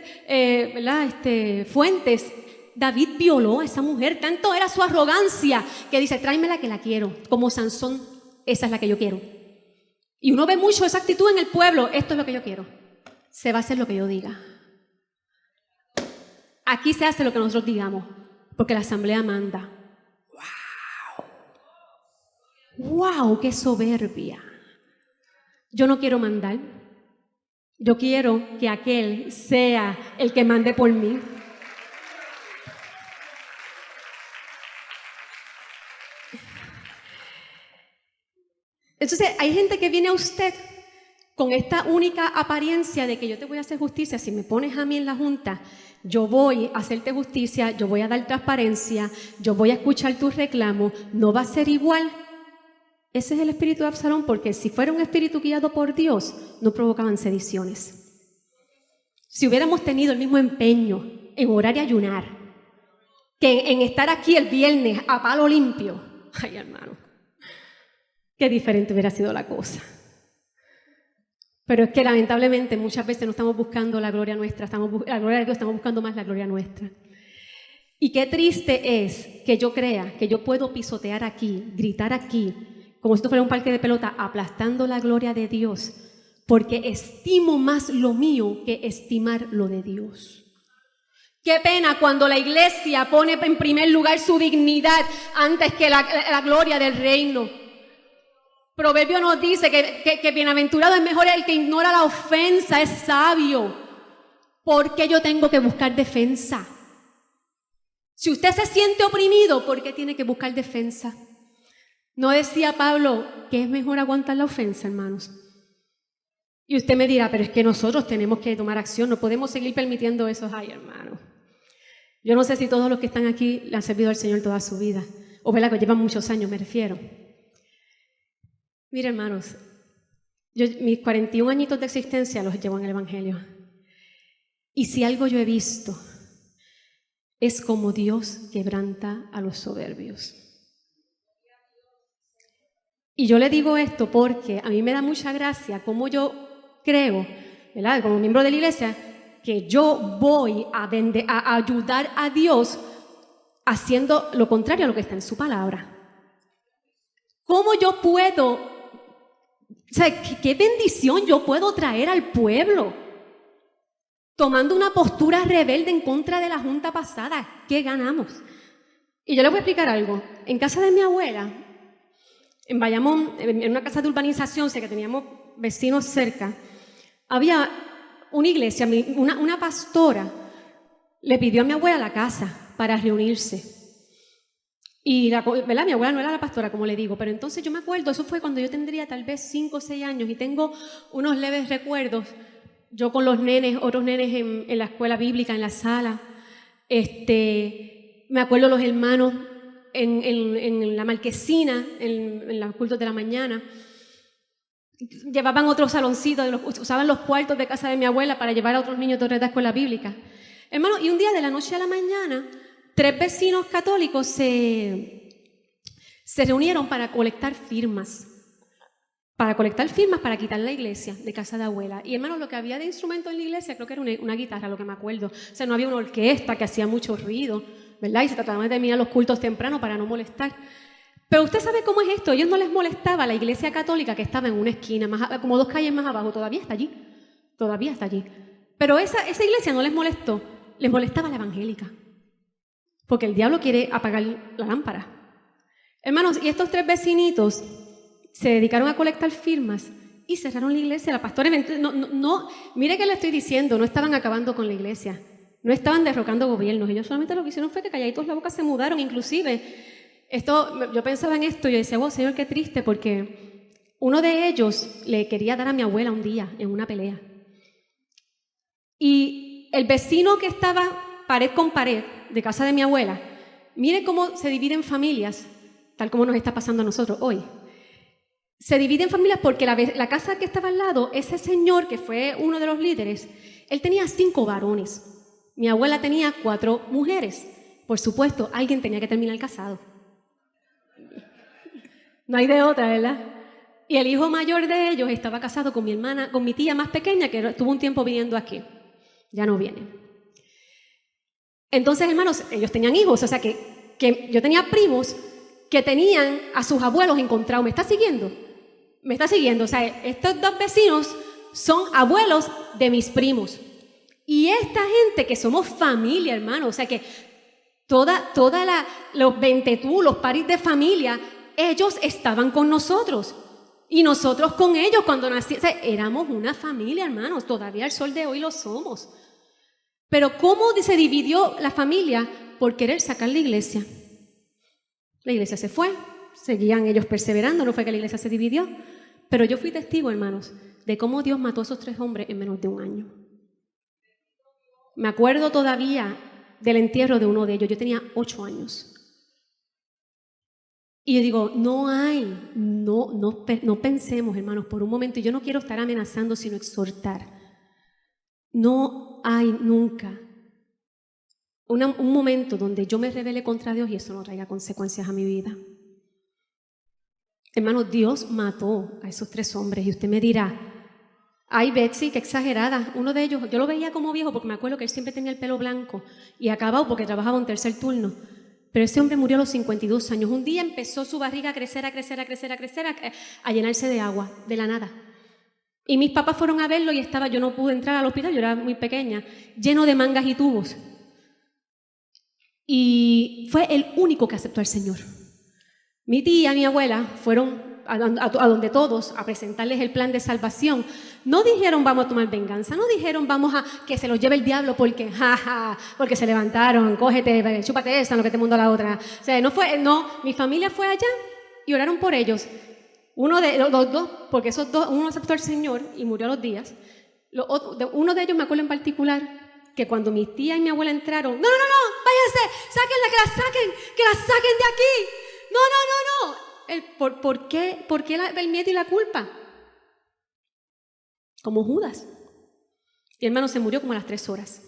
fuentes. David violó a esa mujer. Tanto era su arrogancia que dice, tráemela que la quiero. Como Sansón, esa es la que yo quiero. Y uno ve mucho esa actitud en el pueblo. Esto es lo que yo quiero. Se va a hacer lo que yo diga. Aquí se hace lo que nosotros digamos, porque la asamblea manda. ¡Wow! ¡Qué soberbia! Yo no quiero mandar. Yo quiero que aquel sea el que mande por mí. Entonces, hay gente que viene a usted con esta única apariencia de que yo te voy a hacer justicia. Si me pones a mí en la junta, yo voy a hacerte justicia, yo voy a dar transparencia, yo voy a escuchar tus reclamos, no va a ser igual. Ese es el espíritu de Absalón, porque si fuera un espíritu guiado por Dios, no provocaban sediciones. Si hubiéramos tenido el mismo empeño en orar y ayunar, que en estar aquí el viernes a palo limpio, ay hermano, qué diferente hubiera sido la cosa. Pero es que lamentablemente muchas veces no estamos buscando la gloria nuestra, la gloria de Dios, estamos buscando más la gloria nuestra. Y qué triste es que yo crea que yo puedo pisotear aquí, gritar aquí, como si esto fuera un parque de pelota, aplastando la gloria de Dios, porque estimo más lo mío que estimar lo de Dios. Qué pena cuando la iglesia pone en primer lugar su dignidad antes que la gloria del reino. Proverbio nos dice que bienaventurado es mejor el que ignora la ofensa, es sabio. ¿Por qué yo tengo que buscar defensa? Si usted se siente oprimido, ¿por qué tiene que buscar defensa? ¿No decía Pablo que es mejor aguantar la ofensa, hermanos? Y usted me dirá, pero es que nosotros tenemos que tomar acción, no podemos seguir permitiendo eso. Ay, hermano, yo no sé si todos los que están aquí le han servido al Señor toda su vida, o verdad que llevan muchos años, me refiero. Mire, hermanos, mis 41 añitos de existencia los llevo en el Evangelio. Y si algo yo he visto, es como Dios quebranta a los soberbios. Y yo le digo esto porque a mí me da mucha gracia como yo creo, ¿verdad?, como miembro de la iglesia, que yo voy a ayudar a Dios haciendo lo contrario a lo que está en su palabra. ¿Cómo yo puedo, o sea, qué bendición yo puedo traer al pueblo tomando una postura rebelde en contra de la junta pasada? ¿Qué ganamos? Y yo les voy a explicar algo. En casa de mi abuela, en Bayamón, en una casa de urbanización, sé que teníamos vecinos cerca, había una iglesia, una pastora le pidió a mi abuela la casa para reunirse. Y ¿verdad? Mi abuela no era la pastora, como le digo, pero entonces yo me acuerdo, eso fue cuando yo tendría tal vez 5 o 6 años y tengo unos leves recuerdos, yo con los nenes, otros nenes en la escuela bíblica, en la sala. Me acuerdo los hermanos en la marquesina, en los cultos de la mañana. Llevaban otro saloncito, usaban los cuartos de casa de mi abuela para llevar a otros niños de otra escuela bíblica. Hermano, y un día de la noche a la mañana, 3 vecinos católicos se reunieron para colectar firmas. Para quitar la iglesia de casa de abuela. Y hermano, lo que había de instrumento en la iglesia, creo que era una guitarra, lo que me acuerdo. O sea, no había una orquesta que hacía mucho ruido, ¿verdad? Y se trataban de terminar los cultos temprano para no molestar. Pero usted sabe cómo es esto. A ellos no les molestaba la iglesia católica que estaba en una esquina, como 2 calles más abajo. Todavía está allí. Pero esa iglesia no les molestó. Les molestaba la evangélica. Porque el diablo quiere apagar la lámpara. Hermanos, y estos 3 vecinitos se dedicaron a colectar firmas y cerraron la iglesia. La pastora, no, mire que le estoy diciendo, no estaban acabando con la iglesia, no estaban derrocando gobiernos. Ellos solamente lo que hicieron fue que calladitos la boca se mudaron. Inclusive, yo pensaba en esto y yo decía, oh, Señor, qué triste, porque uno de ellos le quería dar a mi abuela un día en una pelea. Y el vecino que estaba pared con pared de casa de mi abuela, mire cómo se dividen familias, tal como nos está pasando a nosotros hoy. Se dividen familias porque la casa que estaba al lado, ese señor que fue uno de los líderes, él tenía 5 varones. Mi abuela tenía 4 mujeres. Por supuesto, alguien tenía que terminar casado. No hay de otra, ¿verdad? Y el hijo mayor de ellos estaba casado con mi hermana, con mi tía más pequeña, que estuvo un tiempo viniendo aquí. Ya no viene. Entonces, hermanos, ellos tenían hijos, o sea que yo tenía primos que tenían a sus abuelos encontrados. ¿Me está siguiendo? O sea, estos 2 vecinos son abuelos de mis primos. Y esta gente que somos familia, hermano, o sea que los ventetú, los paris de familia, ellos estaban con nosotros. Y nosotros con ellos cuando nací, o sea, éramos una familia, hermanos, todavía al sol de hoy lo somos. Pero ¿cómo se dividió la familia? Por querer sacar la iglesia. La iglesia se fue, seguían ellos perseverando, no fue que la iglesia se dividió. Pero yo fui testigo, hermanos, de cómo Dios mató a esos 3 hombres en menos de 1 año. Me acuerdo todavía del entierro de uno de ellos. Yo tenía 8 años. Y yo digo, no pensemos, hermanos, por un momento, y yo no quiero estar amenazando, sino exhortar. No hay nunca un momento donde yo me rebele contra Dios y eso no traiga consecuencias a mi vida. Hermano, Dios mató a esos 3 hombres y usted me dirá, ay Betsy, qué exagerada. Uno de ellos, yo lo veía como viejo porque me acuerdo que él siempre tenía el pelo blanco y acabado porque trabajaba un tercer turno. Pero ese hombre murió a los 52 años. Un día empezó su barriga a crecer, a llenarse de agua, de la nada. Y mis papás fueron a verlo y yo no pude entrar al hospital, yo era muy pequeña, lleno de mangas y tubos. Y fue el único que aceptó al Señor. Mi tía, mi abuela, fueron a donde todos a presentarles el plan de salvación. No dijeron vamos a tomar venganza, no dijeron vamos a que se los lleve el diablo porque porque se levantaron, cógete, chúpate esa, no que te mundo a la otra. O sea, mi familia fue allá y oraron por ellos. Uno de los 2, porque esos 2, uno aceptó al Señor y murió a los días. Uno de ellos me acuerdo en particular que cuando mi tía y mi abuela entraron, no, váyanse, sáquenla, que la saquen de aquí. No. ¿Por qué el miedo y la culpa? Como Judas. Y hermano, se murió como a las 3 horas.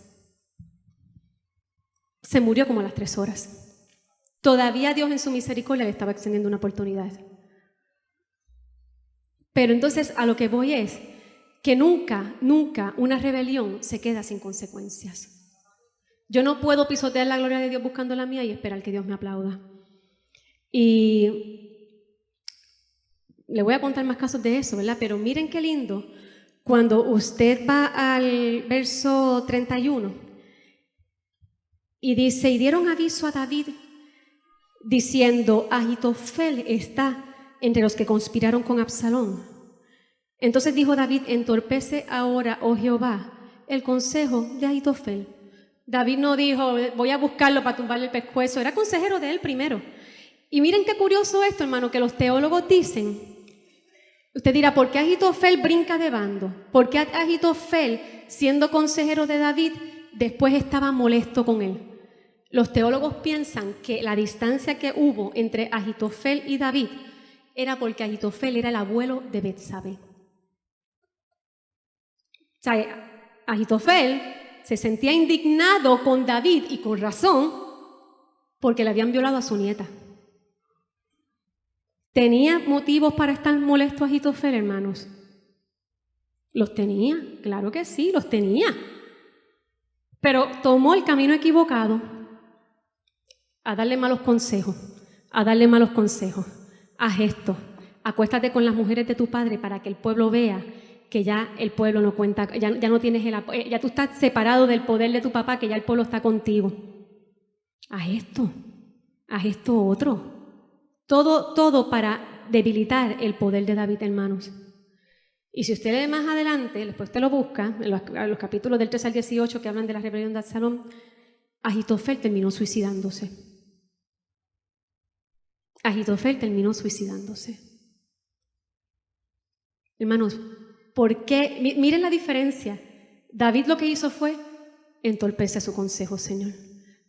Todavía Dios en su misericordia le estaba extendiendo una oportunidad. Pero entonces a lo que voy es que nunca una rebelión se queda sin consecuencias. Yo no puedo pisotear la gloria de Dios buscando la mía y esperar que Dios me aplauda. Y le voy a contar más casos de eso, ¿verdad? Pero miren qué lindo, cuando usted va al verso 31 y dice, y dieron aviso a David diciendo, Ahitofel está entre los que conspiraron con Absalón. Entonces dijo David, entorpece ahora, oh Jehová, el consejo de Ahitofel. David no dijo, voy a buscarlo para tumbarle el pescuezo, era consejero de él primero. Y miren qué curioso esto, hermano, que los teólogos dicen, usted dirá, ¿por qué Ahitofel brinca de bando? ¿Por qué Ahitofel, siendo consejero de David, después estaba molesto con él? Los teólogos piensan que la distancia que hubo entre Ahitofel y David era porque Ahitofel era el abuelo de Betsabé. O sea, Ahitofel se sentía indignado con David y con razón porque le habían violado a su nieta. ¿Tenía motivos para estar molesto Ahitofel, hermanos? ¿Los tenía? Claro que sí, los tenía. Pero tomó el camino equivocado a darle malos consejos, Haz esto, acuéstate con las mujeres de tu padre para que el pueblo vea que ya el pueblo no cuenta, ya no tienes ya tú estás separado del poder de tu papá, que ya el pueblo está contigo. Haz esto otro. Todo para debilitar el poder de David, hermanos. Y si usted lee más adelante, después te lo busca, en los capítulos del 3 al 18 que hablan de la rebelión de Absalón, Ahitofel terminó suicidándose. Hermanos, ¿por qué? Miren la diferencia. David lo que hizo fue entorpece su consejo, Señor.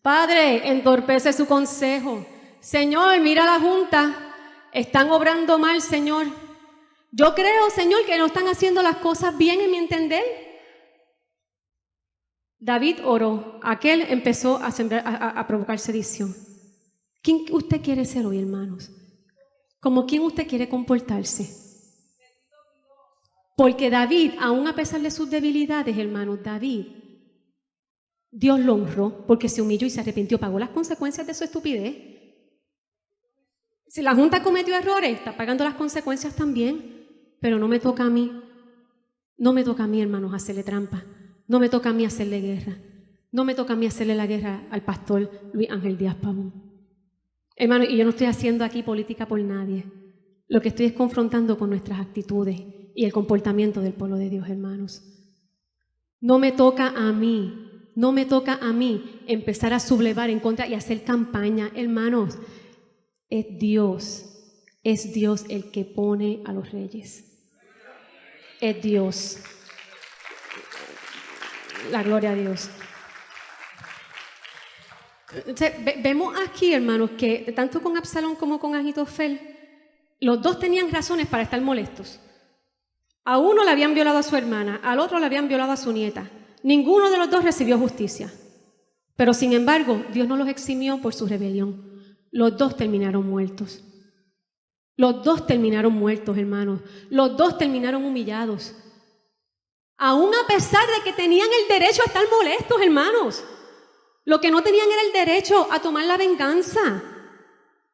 Padre, entorpece su consejo. Señor, mira la junta, están obrando mal, Señor. Yo creo, Señor, que no están haciendo las cosas bien en mi entender. David oró, aquel empezó a provocar sedición. ¿Quién usted quiere ser hoy, hermanos? ¿Cómo quién usted quiere comportarse? Porque David, aún a pesar de sus debilidades, hermanos, Dios lo honró porque se humilló y se arrepintió, pagó las consecuencias de su estupidez. Si la junta cometió errores, está pagando las consecuencias también, pero no me toca a mí, hermanos, hacerle trampa, no me toca a mí hacerle guerra, no me toca a mí hacerle la guerra al pastor Luis Ángel Díaz Pavón. Hermano, y yo no estoy haciendo aquí política por nadie, lo que estoy es confrontando con nuestras actitudes y el comportamiento del pueblo de Dios, hermanos. No me toca a mí empezar a sublevar en contra y hacer campaña, hermanos. Es Dios el que pone a los reyes. Es Dios. La gloria a Dios. Entonces, vemos aquí, hermanos, que tanto con Absalón como con Ahitofel, los dos tenían razones para estar molestos. A uno le habían violado a su hermana, al otro le habían violado a su nieta. Ninguno de los dos recibió justicia. Pero sin embargo, Dios no los eximió por su rebelión. Los dos terminaron muertos. Hermanos. Los dos terminaron humillados. Aún a pesar de que tenían el derecho a estar molestos, hermanos. Lo que no tenían era el derecho a tomar la venganza.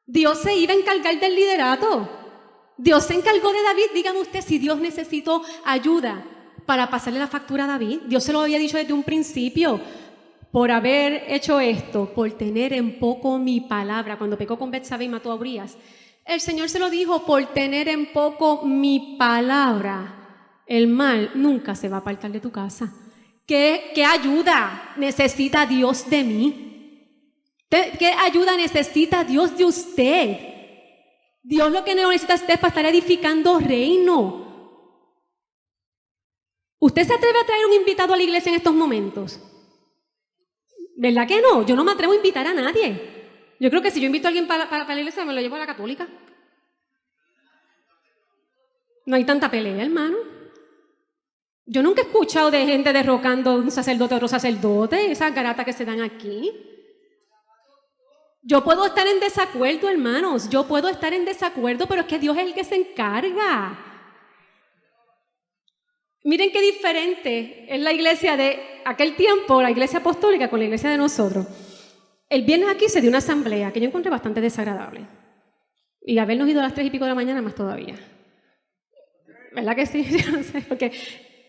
Dios se iba a encargar del liderato. Dios se encargó de David. Dígame usted si Dios necesitó ayuda para pasarle la factura a David. Dios se lo había dicho desde un principio. Por haber hecho esto, por tener en poco mi palabra, cuando pecó con Betsabé y mató a Urías, el Señor se lo dijo, por tener en poco mi palabra, el mal nunca se va a apartar de tu casa. ¿Qué ayuda necesita Dios de mí? ¿Qué ayuda necesita Dios de usted? Dios lo que necesita usted es para estar edificando reino. ¿Usted se atreve a traer un invitado a la iglesia en estos momentos? ¿Verdad que no? Yo no me atrevo a invitar a nadie. Yo creo que si yo invito a alguien para la iglesia, me lo llevo a la católica. No hay tanta pelea, hermano. Yo nunca he escuchado de gente derrocando un sacerdote a otro sacerdote, esas garatas que se dan aquí. Yo puedo estar en desacuerdo, hermanos. Pero es que Dios es el que se encarga. Miren qué diferente es la iglesia de aquel tiempo, la iglesia apostólica, con la iglesia de nosotros. El viernes aquí se dio una asamblea que yo encontré bastante desagradable. Y habernos ido a las 3 y pico de la mañana más todavía. ¿Verdad que sí? Yo no sé, porque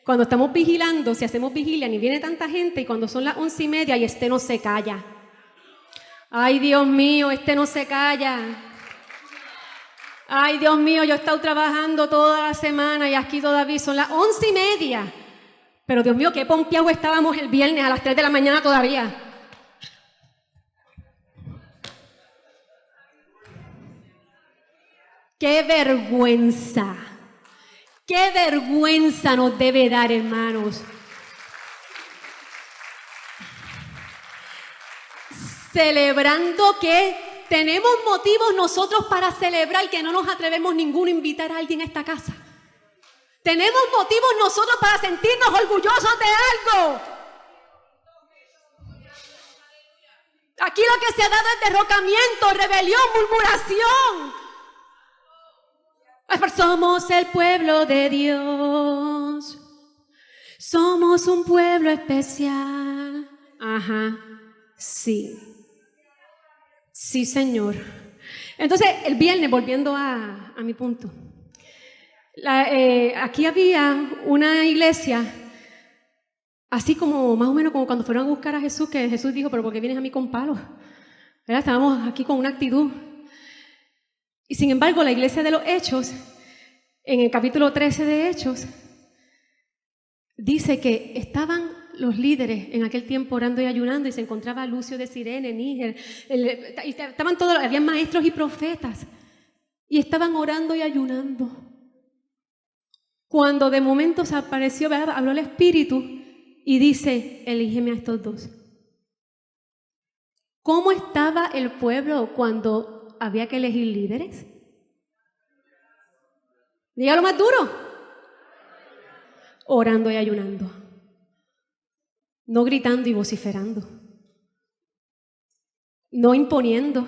cuando estamos vigilando, si hacemos vigilia, ni viene tanta gente, y cuando son las 11:30 y no se calla. Ay, Dios mío, este no se calla. Ay, Dios mío, yo he estado trabajando toda la semana y aquí todavía son las 11:30. Pero Dios mío, qué pompeados estábamos el viernes a las 3 de la mañana todavía. ¡Qué vergüenza! ¡Qué vergüenza nos debe dar, hermanos! Celebrando que tenemos motivos nosotros para celebrar que no nos atrevemos ninguno a invitar a alguien a esta casa. Tenemos motivos nosotros para sentirnos orgullosos de algo. Aquí lo que se ha dado es derrocamiento, rebelión, murmuración. Somos el pueblo de Dios. Somos un pueblo especial. Ajá, sí. Sí, Señor. Entonces, el viernes, volviendo a mi punto. Aquí había una iglesia, así como más o menos como cuando fueron a buscar a Jesús, que Jesús dijo, pero ¿por qué vienes a mí con palos? ¿Verdad? Estábamos aquí con una actitud. Y sin embargo, la iglesia de los Hechos, en el capítulo 13 de Hechos, dice que estaban los líderes en aquel tiempo orando y ayunando y se encontraba Lucio de Cirene, Níger, y estaban todos, había maestros y profetas y estaban orando y ayunando. Cuando de momento se apareció, ¿verdad? Habló el Espíritu y dice, elígeme a estos dos. ¿Cómo estaba el pueblo cuando había que elegir líderes? Dígalo más duro. Orando y ayunando. No gritando y vociferando. No imponiendo.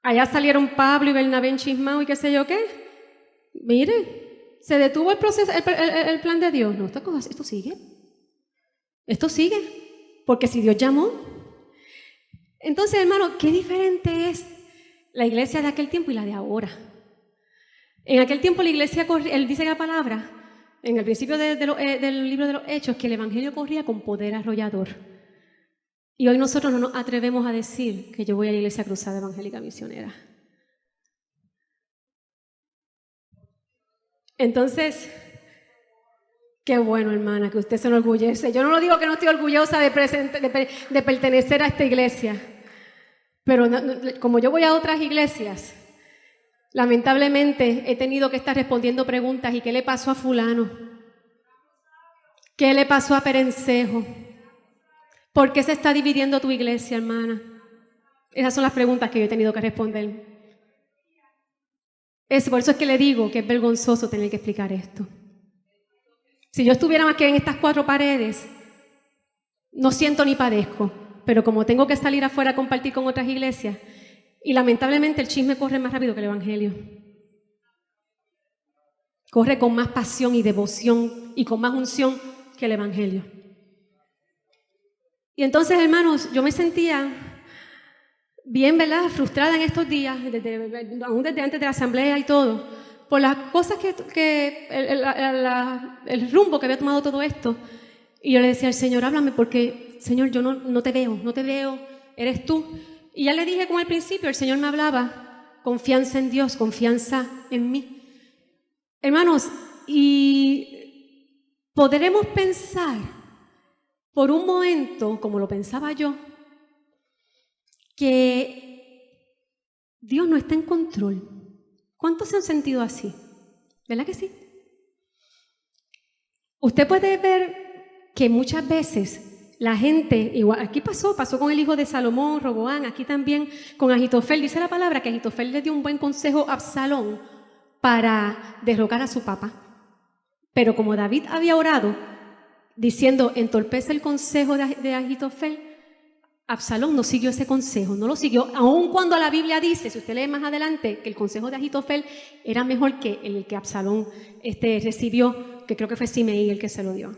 Allá salieron Pablo y Bernabé enchismados y qué sé yo qué. Mire, se detuvo el proceso, el plan de Dios. No, esto sigue. Esto sigue. Porque si Dios llamó. Entonces, hermano, qué diferente es la iglesia de aquel tiempo y la de ahora. En aquel tiempo la iglesia corría, él dice la palabra, en el principio del libro de los Hechos, que el evangelio corría con poder arrollador. Y hoy nosotros no nos atrevemos a decir que yo voy a la Iglesia Cruzada Evangélica Misionera. Entonces, qué bueno, hermana, que usted se enorgullece. Yo no lo digo que no estoy orgullosa de pertenecer a esta iglesia, pero como yo voy a otras iglesias, lamentablemente he tenido que estar respondiendo preguntas. ¿Y qué le pasó a fulano? ¿Qué le pasó a Perencejo? ¿Por qué se está dividiendo tu iglesia, hermana? Esas son las preguntas que yo he tenido que responder. Por eso es que le digo que es vergonzoso tener que explicar esto. Si yo estuviera más que en estas 4 paredes, no siento ni padezco, pero como tengo que salir afuera a compartir con otras iglesias, y lamentablemente el chisme corre más rápido que el evangelio. Corre con más pasión y devoción y con más unción que el evangelio. Y entonces, hermanos, yo me sentía bien, ¿verdad?, frustrada en estos días, aún desde antes de la asamblea y todo, por las cosas el rumbo que había tomado todo esto. Y yo le decía al Señor, háblame, porque, Señor, yo no te veo, eres tú. Y ya le dije como al principio, el Señor me hablaba, confianza en Dios, confianza en mí. Hermanos, y podremos pensar por un momento, como lo pensaba yo, que Dios no está en control. ¿Cuántos se han sentido así? ¿Verdad que sí? Usted puede ver que muchas veces la gente, igual aquí pasó con el hijo de Salomón, Roboán, aquí también con Ahitofel. Dice la palabra que Ahitofel le dio un buen consejo a Absalón para derrocar a su papá. Pero como David había orado, diciendo, entorpece el consejo de Ahitofel, Absalón no siguió ese consejo, no lo siguió, aun cuando la Biblia dice, si usted lee más adelante, que el consejo de Ahitofel era mejor que el que Absalón recibió, que creo que fue Simeí el que se lo dio.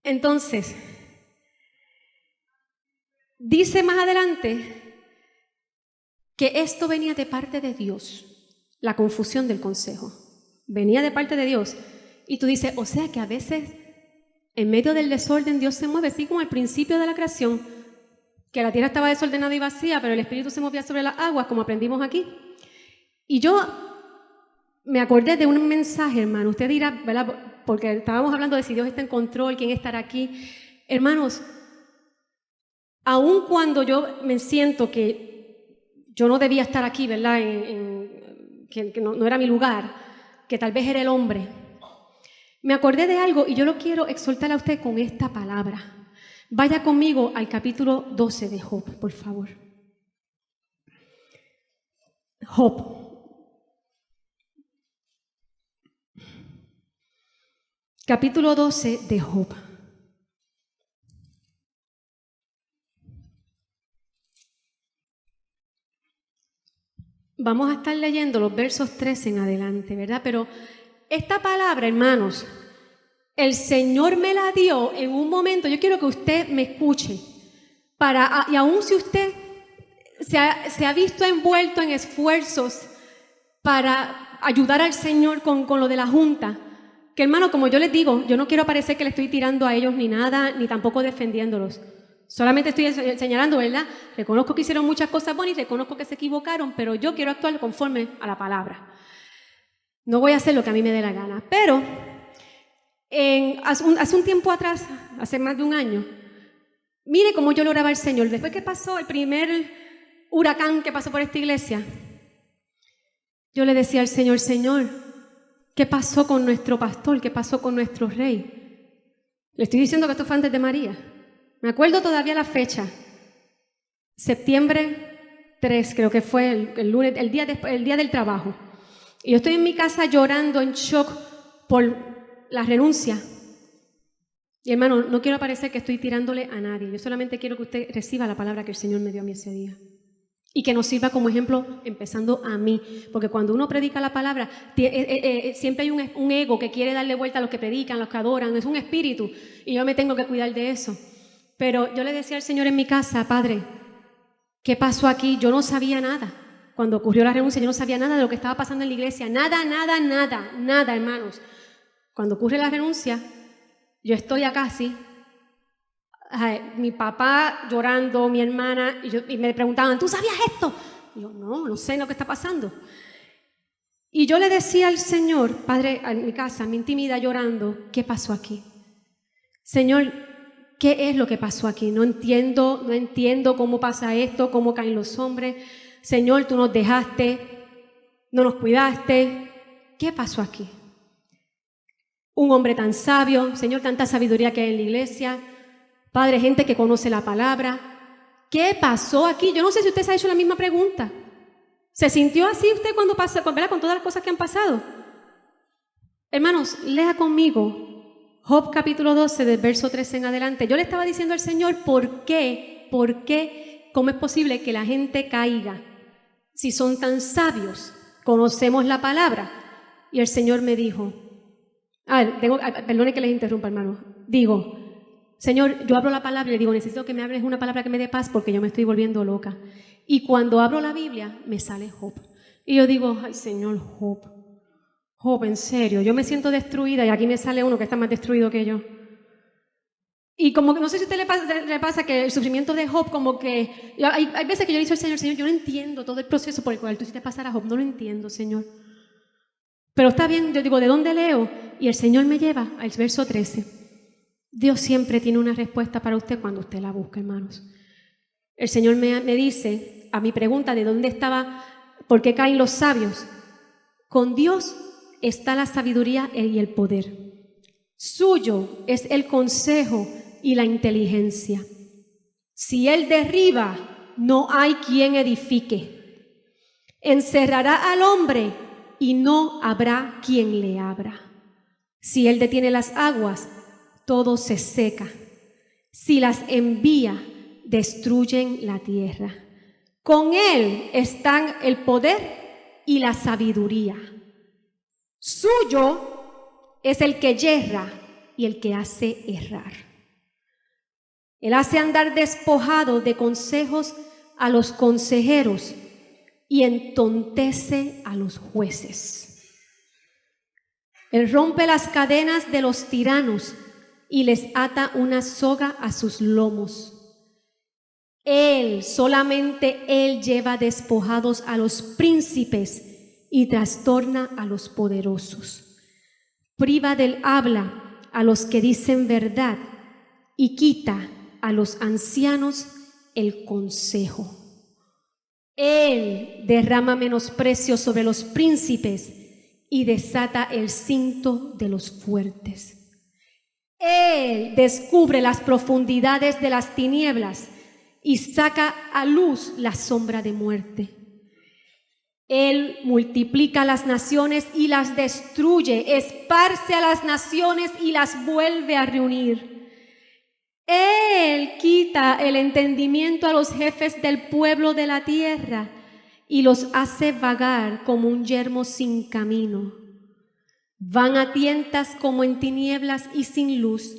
Entonces, dice más adelante que esto venía de parte de Dios, la confusión del consejo, venía de parte de Dios. Y tú dices, o sea que a veces En medio del desorden Dios se mueve, así como al principio de la creación, que la tierra estaba desordenada y vacía, pero el Espíritu se movía sobre las aguas, como aprendimos aquí. Y yo me acordé de un mensaje, hermano. Usted dirá, ¿verdad? Porque estábamos hablando de si Dios está en control, quién estará aquí. Hermanos, aun cuando yo me siento que yo no debía estar aquí, ¿verdad? Que no era mi lugar, que tal vez era el hombre, me acordé de algo y yo lo quiero exhortar a usted con esta palabra. Vaya conmigo al capítulo 12 de Job, por favor. Job. Capítulo 12 de Job. Vamos a estar leyendo los versos 13 en adelante, ¿verdad? Pero esta palabra, hermanos, el Señor me la dio en un momento. Yo quiero que usted me escuche. Y aun si usted se ha visto envuelto en esfuerzos para ayudar al Señor con lo de la junta, que hermano, como yo les digo, yo no quiero parecer que le estoy tirando a ellos ni nada, ni tampoco defendiéndolos. Solamente estoy señalando, ¿verdad? Reconozco que hicieron muchas cosas buenas y reconozco que se equivocaron, pero yo quiero actuar conforme a la palabra. No voy a hacer lo que a mí me dé la gana. Pero hace un tiempo atrás, hace más de un año, mire cómo yo le oraba al Señor. Después que pasó el primer huracán que pasó por esta iglesia, yo le decía al Señor, Señor, ¿qué pasó con nuestro pastor? ¿Qué pasó con nuestro rey? Le estoy diciendo que esto fue antes de María. Me acuerdo todavía la fecha. Septiembre 3, creo que fue el lunes, el día del trabajo. Y yo estoy en mi casa llorando en shock por la renuncia. Y hermano, no quiero parecer que estoy tirándole a nadie. Yo solamente quiero que usted reciba la palabra que el Señor me dio a mí ese día. Y que nos sirva como ejemplo, empezando a mí. Porque cuando uno predica la palabra, siempre hay un ego que quiere darle vuelta a los que predican, a los que adoran. Es un espíritu. Y yo me tengo que cuidar de eso. Pero yo le decía al Señor en mi casa, Padre, ¿qué pasó aquí? Yo no sabía nada. Cuando ocurrió la renuncia, yo no sabía nada de lo que estaba pasando en la iglesia. Nada, hermanos. Cuando ocurre la renuncia, yo estoy acá así. Mi papá llorando, mi hermana, y me preguntaban, ¿tú sabías esto? Y yo, no sé lo que está pasando. Y yo le decía al Señor, Padre, en mi casa, en mi intimidad, llorando, ¿qué pasó aquí? Señor, ¿qué es lo que pasó aquí? No entiendo cómo pasa esto, cómo caen los hombres. Señor, tú nos dejaste, no nos cuidaste. ¿Qué pasó aquí? Un hombre tan sabio, Señor, tanta sabiduría que hay en la iglesia. Padre, gente que conoce la palabra. ¿Qué pasó aquí? Yo no sé si usted se ha hecho la misma pregunta. ¿Se sintió así usted cuando pasa, ¿verdad? Con todas las cosas que han pasado? Hermanos, lea conmigo Job capítulo 12, del verso 13 en adelante. Yo le estaba diciendo al Señor, ¿por qué? ¿Cómo es posible que la gente caiga? Si son tan sabios, conocemos la palabra. Y el Señor me dijo, perdone que les interrumpa, hermano. Digo, Señor, yo abro la palabra y le digo, necesito que me hables una palabra que me dé paz porque yo me estoy volviendo loca. Y cuando abro la Biblia, me sale Job. Y yo digo, ay, Señor, Job, en serio, yo me siento destruida y aquí me sale uno que está más destruido que yo. Y como que no sé si a usted le pasa que el sufrimiento de Job, como que hay veces que yo le digo al Señor, yo no entiendo todo el proceso por el cual tú hiciste pasar a Job, no lo entiendo, Señor. Pero está bien, yo digo, ¿de dónde leo? Y el Señor me lleva al verso 13. Dios siempre tiene una respuesta para usted cuando usted la busca, hermanos. El Señor me dice, a mi pregunta de dónde estaba, por qué caen los sabios, con Dios está la sabiduría y el poder. Suyo es el consejo y la inteligencia. Si Él derriba, no hay quien edifique. Encerrará al hombre y no habrá quien le abra. Si Él detiene las aguas, todo se seca. Si las envía, destruyen la tierra. Con Él están el poder y la sabiduría. Suyo es el que yerra y el que hace errar. Él hace andar despojado de consejos a los consejeros y entontece a los jueces. Él rompe las cadenas de los tiranos y les ata una soga a sus lomos. Él, solamente Él lleva despojados a los príncipes y trastorna a los poderosos. Priva del habla a los que dicen verdad y quita a los ancianos el consejo. Él derrama menosprecio sobre los príncipes y desata el cinto de los fuertes. Él descubre las profundidades de las tinieblas y saca a luz la sombra de muerte. Él multiplica las naciones y las destruye, esparce a las naciones y las vuelve a reunir. Él quita el entendimiento a los jefes del pueblo de la tierra y los hace vagar como un yermo sin camino. Van a tientas como en tinieblas y sin luz,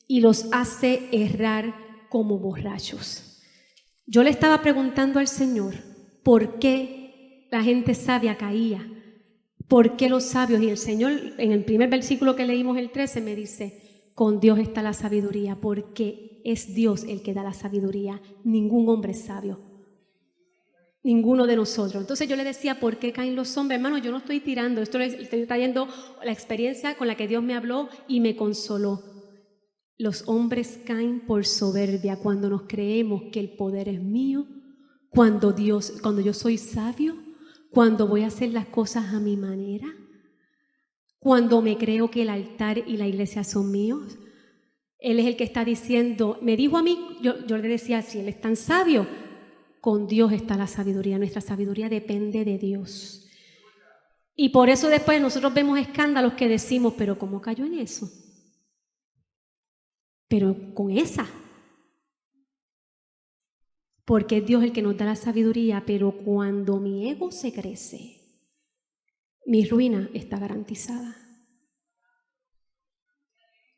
y los hace errar como borrachos. Yo le estaba preguntando al Señor, ¿por qué la gente sabia caía? ¿Por qué los sabios? Y el Señor, en el primer versículo que leímos, el 13, me dice, con Dios está la sabiduría, porque es Dios el que da la sabiduría. Ningún hombre es sabio. Ninguno de nosotros. Entonces yo le decía, ¿por qué caen los hombres? Hermano, yo no estoy tirando, esto le estoy trayendo la experiencia con la que Dios me habló y me consoló. Los hombres caen por soberbia cuando nos creemos que el poder es mío, cuando yo soy sabio, cuando voy a hacer las cosas a mi manera, cuando me creo que el altar y la iglesia son míos. Él es el que está diciendo, me dijo a mí, yo le decía, si él es tan sabio, con Dios está la sabiduría, nuestra sabiduría depende de Dios. Y por eso después nosotros vemos escándalos que decimos, pero ¿cómo cayó en eso? Pero con esa. Porque es Dios el que nos da la sabiduría, pero cuando mi ego se crece, mi ruina está garantizada.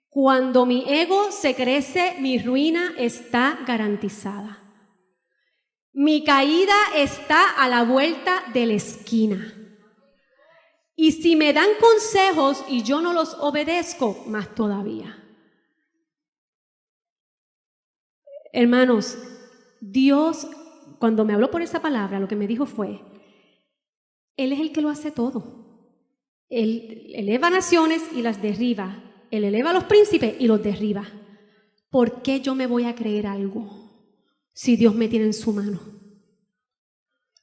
Cuando mi ego se crece, mi ruina está garantizada. Mi caída está a la vuelta de la esquina. Y si me dan consejos y yo no los obedezco, más todavía. Hermanos, Dios, cuando me habló por esa palabra, lo que me dijo fue, Él es el que lo hace todo. Él eleva naciones y las derriba. Él eleva a los príncipes y los derriba. ¿Por qué yo me voy a creer algo si Dios me tiene en su mano?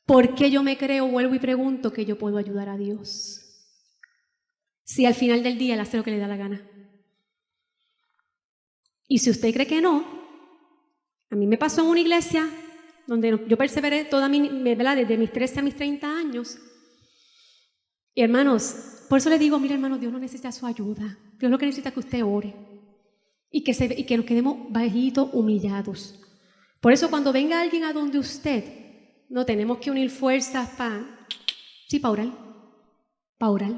¿Por qué yo me creo, vuelvo y pregunto, que yo puedo ayudar a Dios? Si al final del día Él hace lo que le da la gana. Y si usted cree que no, a mí me pasó en una iglesia donde yo perseveré toda ¿verdad? Desde mis 13 a mis 30 años. Y hermanos, por eso les digo, mira hermanos, Dios no necesita su ayuda. Dios lo que necesita es que usted ore y que nos quedemos bajitos, humillados. Por eso cuando venga alguien a donde usted, no tenemos que unir fuerzas para orar. Para orar.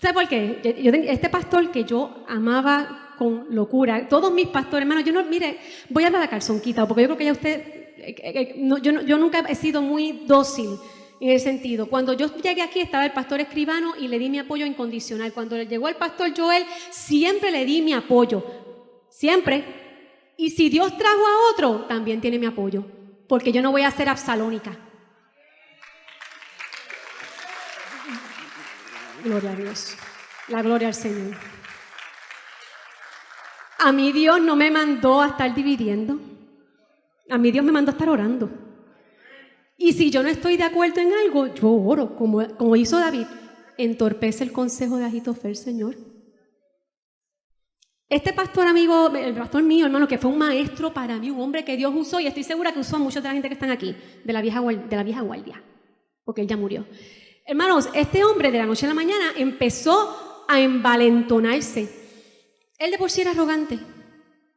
¿Sabe por qué? Este pastor que yo amaba con locura, todos mis pastores, hermanos, voy a hablar a calzón quitado, porque yo creo que ya usted, yo nunca he sido muy dócil en el sentido. Cuando yo llegué aquí estaba el pastor Escribano y le di mi apoyo incondicional. Cuando llegó el pastor Joel, siempre le di mi apoyo, siempre. Y si Dios trajo a otro, también tiene mi apoyo, porque yo no voy a ser absalónica. Gloria a Dios, la gloria al Señor. A mí Dios no me mandó a estar dividiendo, a mí Dios me mandó a estar orando. Y si yo no estoy de acuerdo en algo, yo oro, como hizo David. Entorpece el consejo de Ahitofel, Señor. Este pastor amigo, el pastor mío, hermano, que fue un maestro para mí, un hombre que Dios usó, y estoy segura que usó a mucha de la gente que están aquí, de la vieja guardia, porque él ya murió. Hermanos, este hombre de la noche a la mañana empezó a envalentonarse. Él de por sí era arrogante.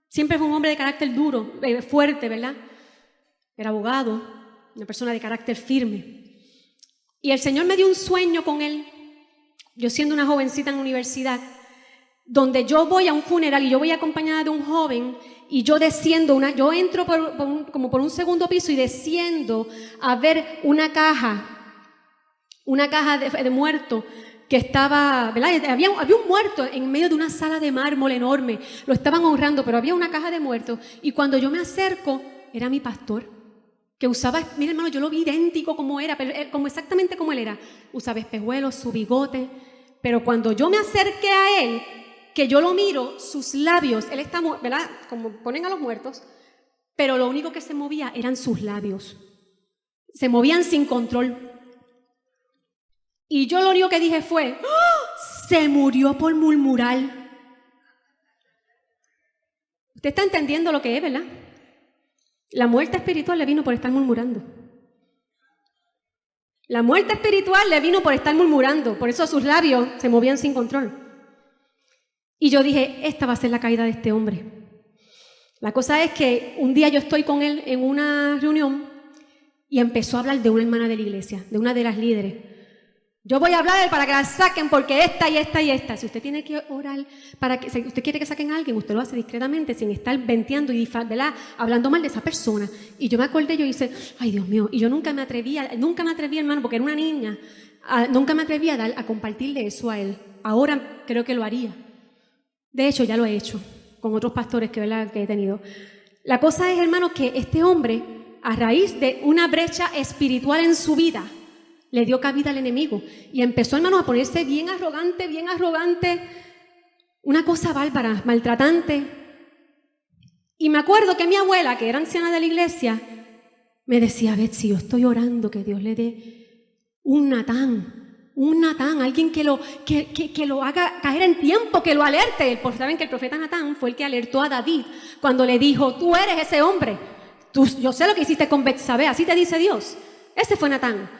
Siempre fue un hombre de carácter duro, fuerte, ¿verdad? Era abogado, una persona de carácter firme. Y el Señor me dio un sueño con él, yo siendo una jovencita en la universidad, donde yo voy a un funeral y yo voy acompañada de un joven y yo desciendo, yo entro como por un segundo piso y desciendo a ver una caja de muerto que estaba, ¿verdad? Había un muerto en medio de una sala de mármol enorme, lo estaban honrando, pero había una caja de muertos, y cuando yo me acerco, era mi pastor, que usaba, mira hermano, yo lo vi idéntico como era, pero como exactamente como él era, usaba espejuelos, su bigote, pero cuando yo me acerqué a él, que yo lo miro, sus labios, él está, ¿verdad? Como ponen a los muertos, pero lo único que se movía eran sus labios, se movían sin control. Y yo lo único que dije fue, ¡oh! Se murió por murmurar. Usted está entendiendo lo que es, ¿verdad? La muerte espiritual le vino por estar murmurando. La muerte espiritual le vino por estar murmurando, por eso sus labios se movían sin control. Y yo dije, esta va a ser la caída de este hombre. La cosa es que un día yo estoy con él en una reunión y empezó a hablar de una hermana de la iglesia, de una de las líderes. Yo voy a hablar para que la saquen porque esta y esta y esta. Si usted tiene que orar para que, si usted quiere que saquen a alguien, usted lo hace discretamente, sin estar venteando y hablando mal de esa persona. Y yo me acordé, yo hice, ay Dios mío, y yo nunca me atreví, hermano, porque era una niña, nunca me atreví a compartirle eso a él. Ahora creo que lo haría. De hecho, ya lo he hecho con otros pastores que he tenido. La cosa es, hermano, que este hombre, a raíz de una brecha espiritual en su vida, le dio cabida al enemigo y empezó, hermano, a ponerse bien arrogante, una cosa bárbara, maltratante. Y me acuerdo que mi abuela, que era anciana de la iglesia, me decía, Betsy, yo estoy orando que Dios le dé un Natán, alguien que lo haga caer en tiempo, que lo alerte. Saben que el profeta Natán fue el que alertó a David cuando le dijo, tú eres ese hombre, yo sé lo que hiciste con Betsabé, así te dice Dios. Ese fue Natán.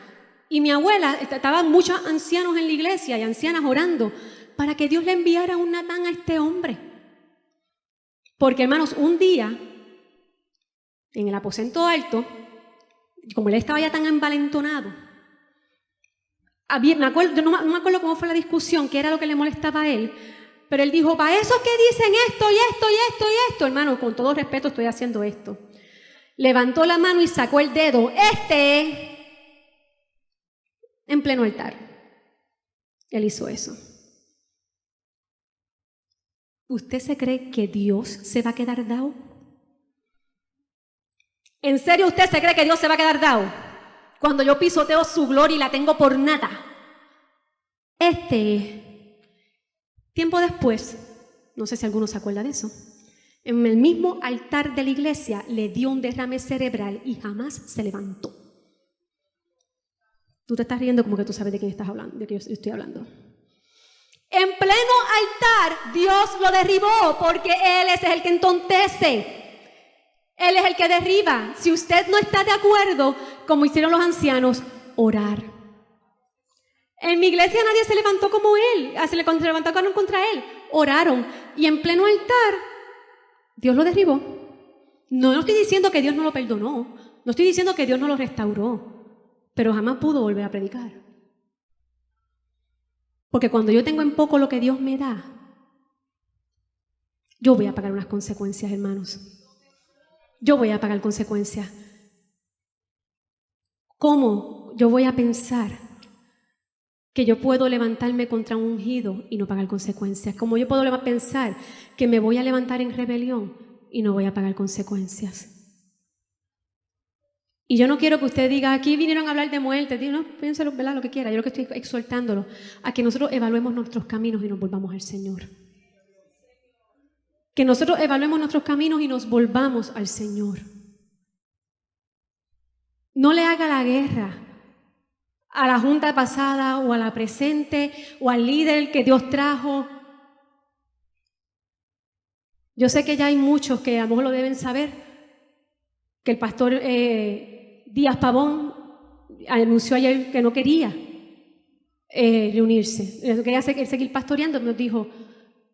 Y mi abuela, estaban muchos ancianos en la iglesia y ancianas orando para que Dios le enviara un Natán a este hombre. Porque, hermanos, un día, en el aposento alto, como él estaba ya tan envalentonado, yo no me acuerdo cómo fue la discusión, qué era lo que le molestaba a él, pero él dijo, para esos que dicen esto y esto y esto y esto, hermano, con todo respeto estoy haciendo esto. Levantó la mano y sacó el dedo, en pleno altar. Él hizo eso. ¿Usted se cree que Dios se va a quedar dado? ¿En serio usted se cree que Dios se va a quedar dado? Cuando yo pisoteo su gloria y la tengo por nada. Tiempo después, no sé si alguno se acuerda de eso, en el mismo altar de la iglesia le dio un derrame cerebral y jamás se levantó. Tú te estás riendo como que tú sabes de quién estás hablando, de quién yo estoy hablando. En pleno altar, Dios lo derribó porque Él es el que entontece. Él es el que derriba. Si usted no está de acuerdo, como hicieron los ancianos, orar. En mi iglesia nadie se levantó como él, se levantaron contra él, oraron. Y en pleno altar, Dios lo derribó. No estoy diciendo que Dios no lo perdonó, no estoy diciendo que Dios no lo restauró, pero jamás pudo volver a predicar. Porque cuando yo tengo en poco lo que Dios me da, yo voy a pagar unas consecuencias, hermanos. Yo voy a pagar consecuencias. ¿Cómo yo voy a pensar que yo puedo levantarme contra un ungido y no pagar consecuencias? ¿Cómo yo puedo pensar que me voy a levantar en rebelión y no voy a pagar consecuencias? Y yo no quiero que usted diga, aquí vinieron a hablar de muerte. No, piénselo, ¿verdad? Lo que quiera. Yo lo que estoy exhortándolo a que nosotros evaluemos nuestros caminos y nos volvamos al Señor. Que nosotros evaluemos nuestros caminos y nos volvamos al Señor. No le haga la guerra a la junta pasada o a la presente o al líder que Dios trajo. Yo sé que ya hay muchos que a lo mejor lo deben saber, que el pastor Díaz Pavón anunció ayer que no quería reunirse, quería seguir pastoreando. Nos dijo,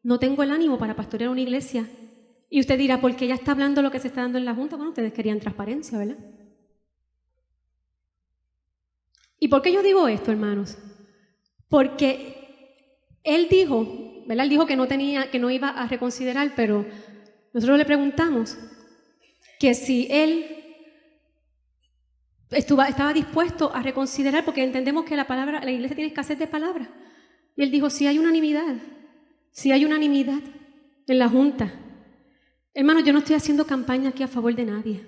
no tengo el ánimo para pastorear una iglesia. Y usted dirá, ¿por qué ella está hablando lo que se está dando en la junta? Bueno, ustedes querían transparencia, ¿verdad? ¿Y por qué yo digo esto, hermanos? Porque él dijo, ¿verdad? Él dijo que no iba a reconsiderar, pero nosotros le preguntamos que si él estaba dispuesto a reconsiderar, porque entendemos que la iglesia tiene escasez de palabras. Y él dijo, sí hay unanimidad en la junta. Hermano, yo no estoy haciendo campaña aquí a favor de nadie.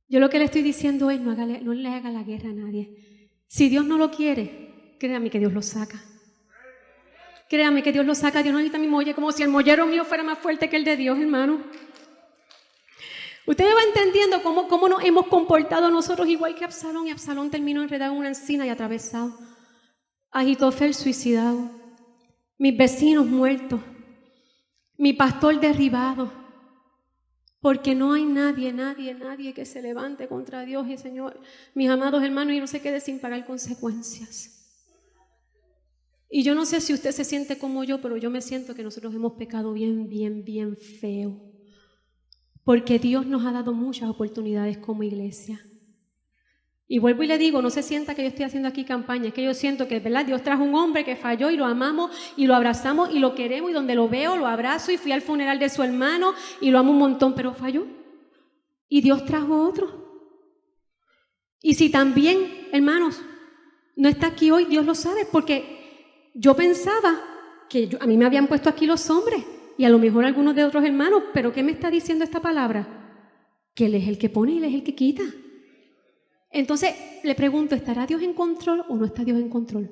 Yo lo que le estoy diciendo es, no le haga la guerra a nadie. Si Dios no lo quiere, créame que Dios lo saca. Créame que Dios lo saca. Dios no necesita mi molle, como si el mollero mío fuera más fuerte que el de Dios, hermano. Ustedes van entendiendo cómo nos hemos comportado nosotros igual que Absalón. Y Absalón terminó enredado en una encina y atravesado. Ahitofel suicidado. Mis vecinos muertos. Mi pastor derribado. Porque no hay nadie que se levante contra Dios y Señor. Mis amados hermanos, y no se quede sin pagar consecuencias. Y yo no sé si usted se siente como yo, pero yo me siento que nosotros hemos pecado bien feo. Porque Dios nos ha dado muchas oportunidades como iglesia. Y vuelvo y le digo, no se sienta que yo estoy haciendo aquí campaña, es que yo siento que, ¿verdad? Dios trajo un hombre que falló y lo amamos y lo abrazamos y lo queremos y donde lo veo lo abrazo y fui al funeral de su hermano y lo amo un montón, pero falló. Y Dios trajo otro. Y si también, hermanos, no está aquí hoy, Dios lo sabe, porque yo pensaba que a mí me habían puesto aquí los hombres y a lo mejor algunos de otros hermanos, pero ¿qué me está diciendo esta palabra? Que Él es el que pone y Él es el que quita. Entonces, le pregunto, ¿estará Dios en control o no está Dios en control?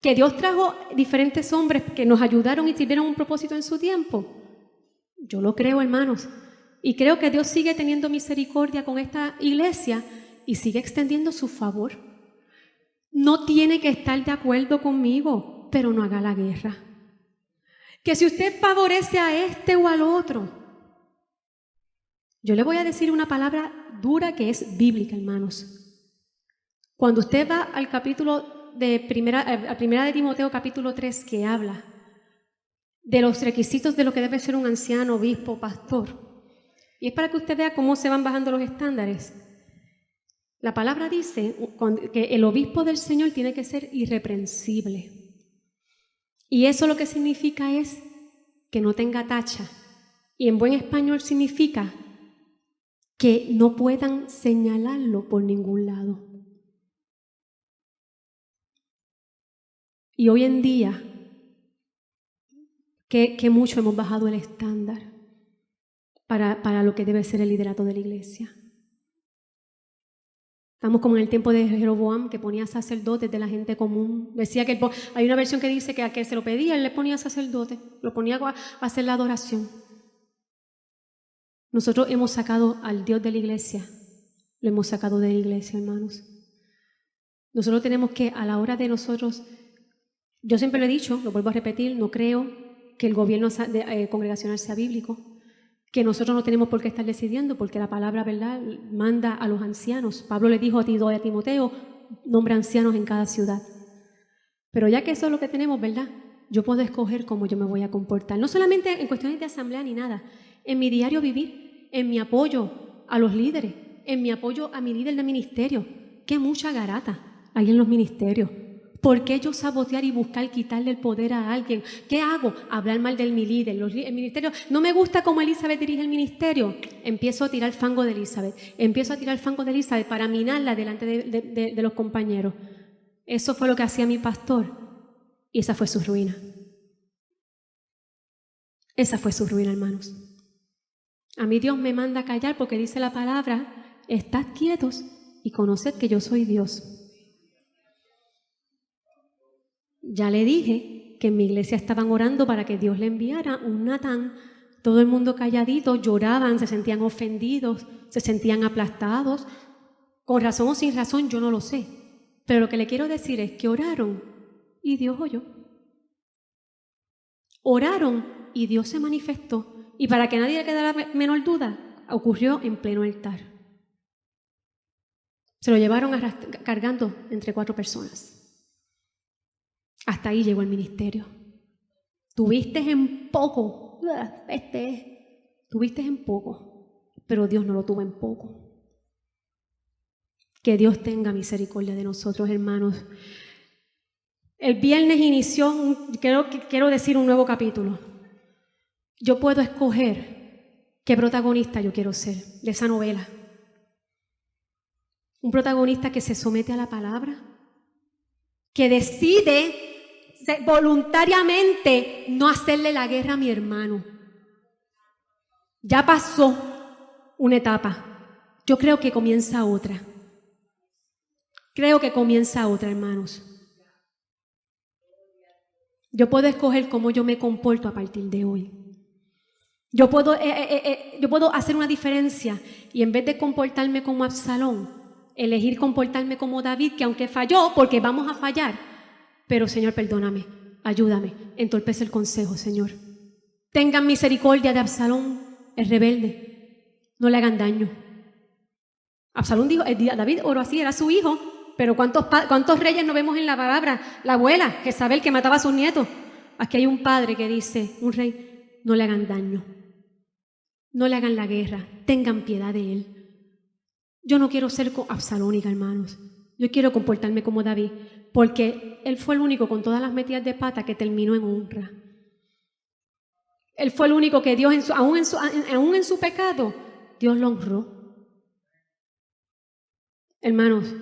Que Dios trajo diferentes hombres que nos ayudaron y sirvieron un propósito en su tiempo. Yo lo creo, hermanos. Y creo que Dios sigue teniendo misericordia con esta iglesia y sigue extendiendo su favor. No tiene que estar de acuerdo conmigo, pero no haga la guerra. Que si usted favorece a este o al otro, yo le voy a decir una palabra dura que es bíblica, hermanos. Cuando usted va al capítulo de primera de Timoteo, capítulo 3, que habla de los requisitos de lo que debe ser un anciano, obispo, pastor, y es para que usted vea cómo se van bajando los estándares. La palabra dice que el obispo del Señor tiene que ser irreprensible. Y eso lo que significa es que no tenga tacha. Y en buen español significa que no puedan señalarlo por ningún lado. Y hoy en día, que mucho hemos bajado el estándar para lo que debe ser el liderato de la iglesia. Estamos como en el tiempo de Jeroboam, que ponía sacerdotes de la gente común. Decía que hay una versión que dice que a que se lo pedía, él le ponía sacerdotes, lo ponía a hacer la adoración. Nosotros hemos sacado al Dios de la iglesia, lo hemos sacado de la iglesia, hermanos. Nosotros tenemos que, a la hora de nosotros, yo siempre lo he dicho, lo vuelvo a repetir, no creo que el gobierno congregacional sea bíblico, que nosotros no tenemos por qué estar decidiendo, porque la palabra, ¿verdad?, manda a los ancianos. Pablo le dijo a Timoteo, nombra ancianos en cada ciudad. Pero ya que eso es lo que tenemos, ¿verdad?, yo puedo escoger cómo yo me voy a comportar. No solamente en cuestiones de asamblea ni nada, en mi diario vivir, en mi apoyo a los líderes, en mi apoyo a mi líder de ministerio. ¡Qué mucha garata hay en los ministerios! ¿Por qué yo sabotear y buscar quitarle el poder a alguien? ¿Qué hago? Hablar mal de mi líder. El ministerio, no me gusta cómo Elizabeth dirige el ministerio. Empiezo a tirar fango de Elizabeth. Empiezo a tirar fango de Elizabeth para minarla delante de los compañeros. Eso fue lo que hacía mi pastor. Y esa fue su ruina. Esa fue su ruina, hermanos. A mí Dios me manda a callar porque dice la palabra, estad quietos y conoced que yo soy Dios. Ya le dije que en mi iglesia estaban orando para que Dios le enviara un Natán. Todo el mundo calladito, lloraban, se sentían ofendidos, se sentían aplastados. Con razón o sin razón, yo no lo sé. Pero lo que le quiero decir es que oraron y Dios oyó. Oraron y Dios se manifestó. Y para que nadie le quedara menor duda, ocurrió en pleno altar. Se lo llevaron cargando entre 4 personas. Hasta ahí llegó el ministerio. Tuviste en poco, tuviste en poco, pero Dios no lo tuvo en poco. Que Dios tenga misericordia de nosotros, hermanos. El viernes inició, quiero decir, un nuevo capítulo. Yo puedo escoger qué protagonista yo quiero ser de esa novela. Un protagonista que se somete a la palabra, que decide voluntariamente no hacerle la guerra a mi hermano. Ya pasó una etapa. Yo creo que comienza otra. Creo que comienza otra, hermanos. Yo puedo escoger cómo yo me comporto a partir de hoy. Yo puedo hacer una diferencia y en vez de comportarme como Absalón, elegir comportarme como David, que aunque falló, porque vamos a fallar, pero Señor, perdóname, ayúdame, entorpece el consejo, Señor. Tengan misericordia de Absalón, el rebelde, no le hagan daño. Absalón dijo, David oró así, era su hijo, pero ¿cuántos reyes no vemos en la palabra? La abuela, Jezabel, que mataba a sus nietos. Aquí hay un padre que dice, un rey, no le hagan daño, no le hagan la guerra, tengan piedad de él. Yo no quiero ser absalónica, hermanos. Yo quiero comportarme como David, porque él fue el único con todas las metidas de pata que terminó en honra. Él fue el único que Dios, aún en su pecado, Dios lo honró. Hermanos,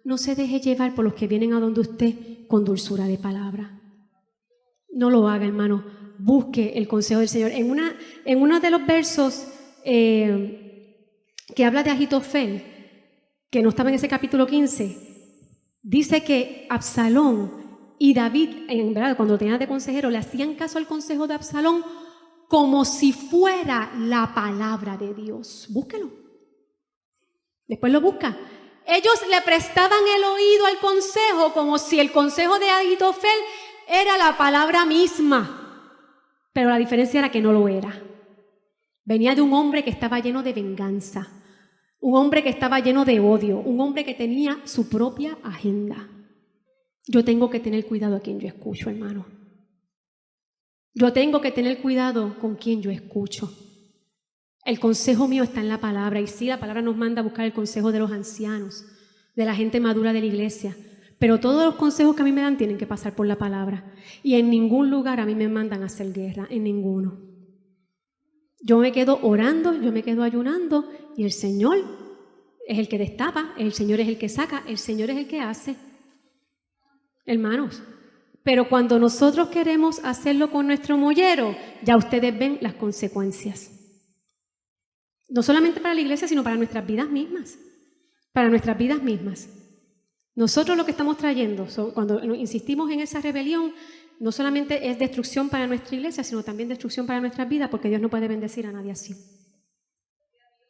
no se deje llevar por los que vienen a donde usted con dulzura de palabra. No lo haga, hermano. Busque el consejo del Señor. En uno de los versos que habla de Ahitofel, que no estaba en ese capítulo 15, dice que Absalón y David, en verdad, cuando lo tenían de consejero, le hacían caso al consejo de Absalón como si fuera la palabra de Dios. Búsquelo. Después lo busca. Ellos le prestaban el oído al consejo como si el consejo de Ahitofel era la palabra misma. Pero la diferencia era que no lo era. Venía de un hombre que estaba lleno de venganza, un hombre que estaba lleno de odio, un hombre que tenía su propia agenda. Yo tengo que tener cuidado a quien yo escucho, hermano. Yo tengo que tener cuidado con quien yo escucho. El consejo mío está en la palabra, y sí, la palabra nos manda a buscar el consejo de los ancianos, de la gente madura de la iglesia, pero todos los consejos que a mí me dan tienen que pasar por la palabra, y en ningún lugar a mí me mandan a hacer guerra, en ninguno. Yo me quedo orando, yo me quedo ayunando, y el Señor es el que destapa, el Señor es el que saca, el Señor es el que hace. Hermanos, pero cuando nosotros queremos hacerlo con nuestro mollero, ya ustedes ven las consecuencias. No solamente para la iglesia, sino para nuestras vidas mismas. Para nuestras vidas mismas. Nosotros lo que estamos trayendo, cuando insistimos en esa rebelión, no solamente es destrucción para nuestra iglesia, sino también destrucción para nuestras vidas, porque Dios no puede bendecir a nadie así.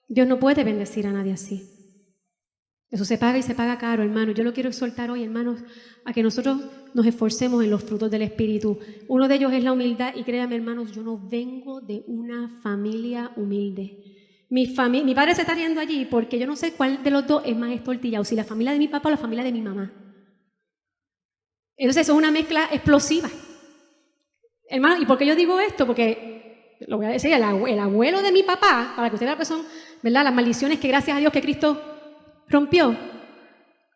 Dios no puede bendecir a nadie así. Eso se paga y se paga caro, hermano. Yo lo quiero exhortar hoy, hermanos, a que nosotros nos esforcemos en los frutos del Espíritu. Uno de ellos es la humildad, y créanme, hermanos, yo no vengo de una familia humilde. Mi padre se está riendo allí porque yo no sé cuál de los dos es más estortillado, si la familia de mi papá o la familia de mi mamá. Entonces eso es una mezcla explosiva. Hermano, ¿y por qué yo digo esto? Porque, lo voy a decir, el abuelo de mi papá, para que usted vea que son, ¿verdad?, las maldiciones que gracias a Dios que Cristo rompió.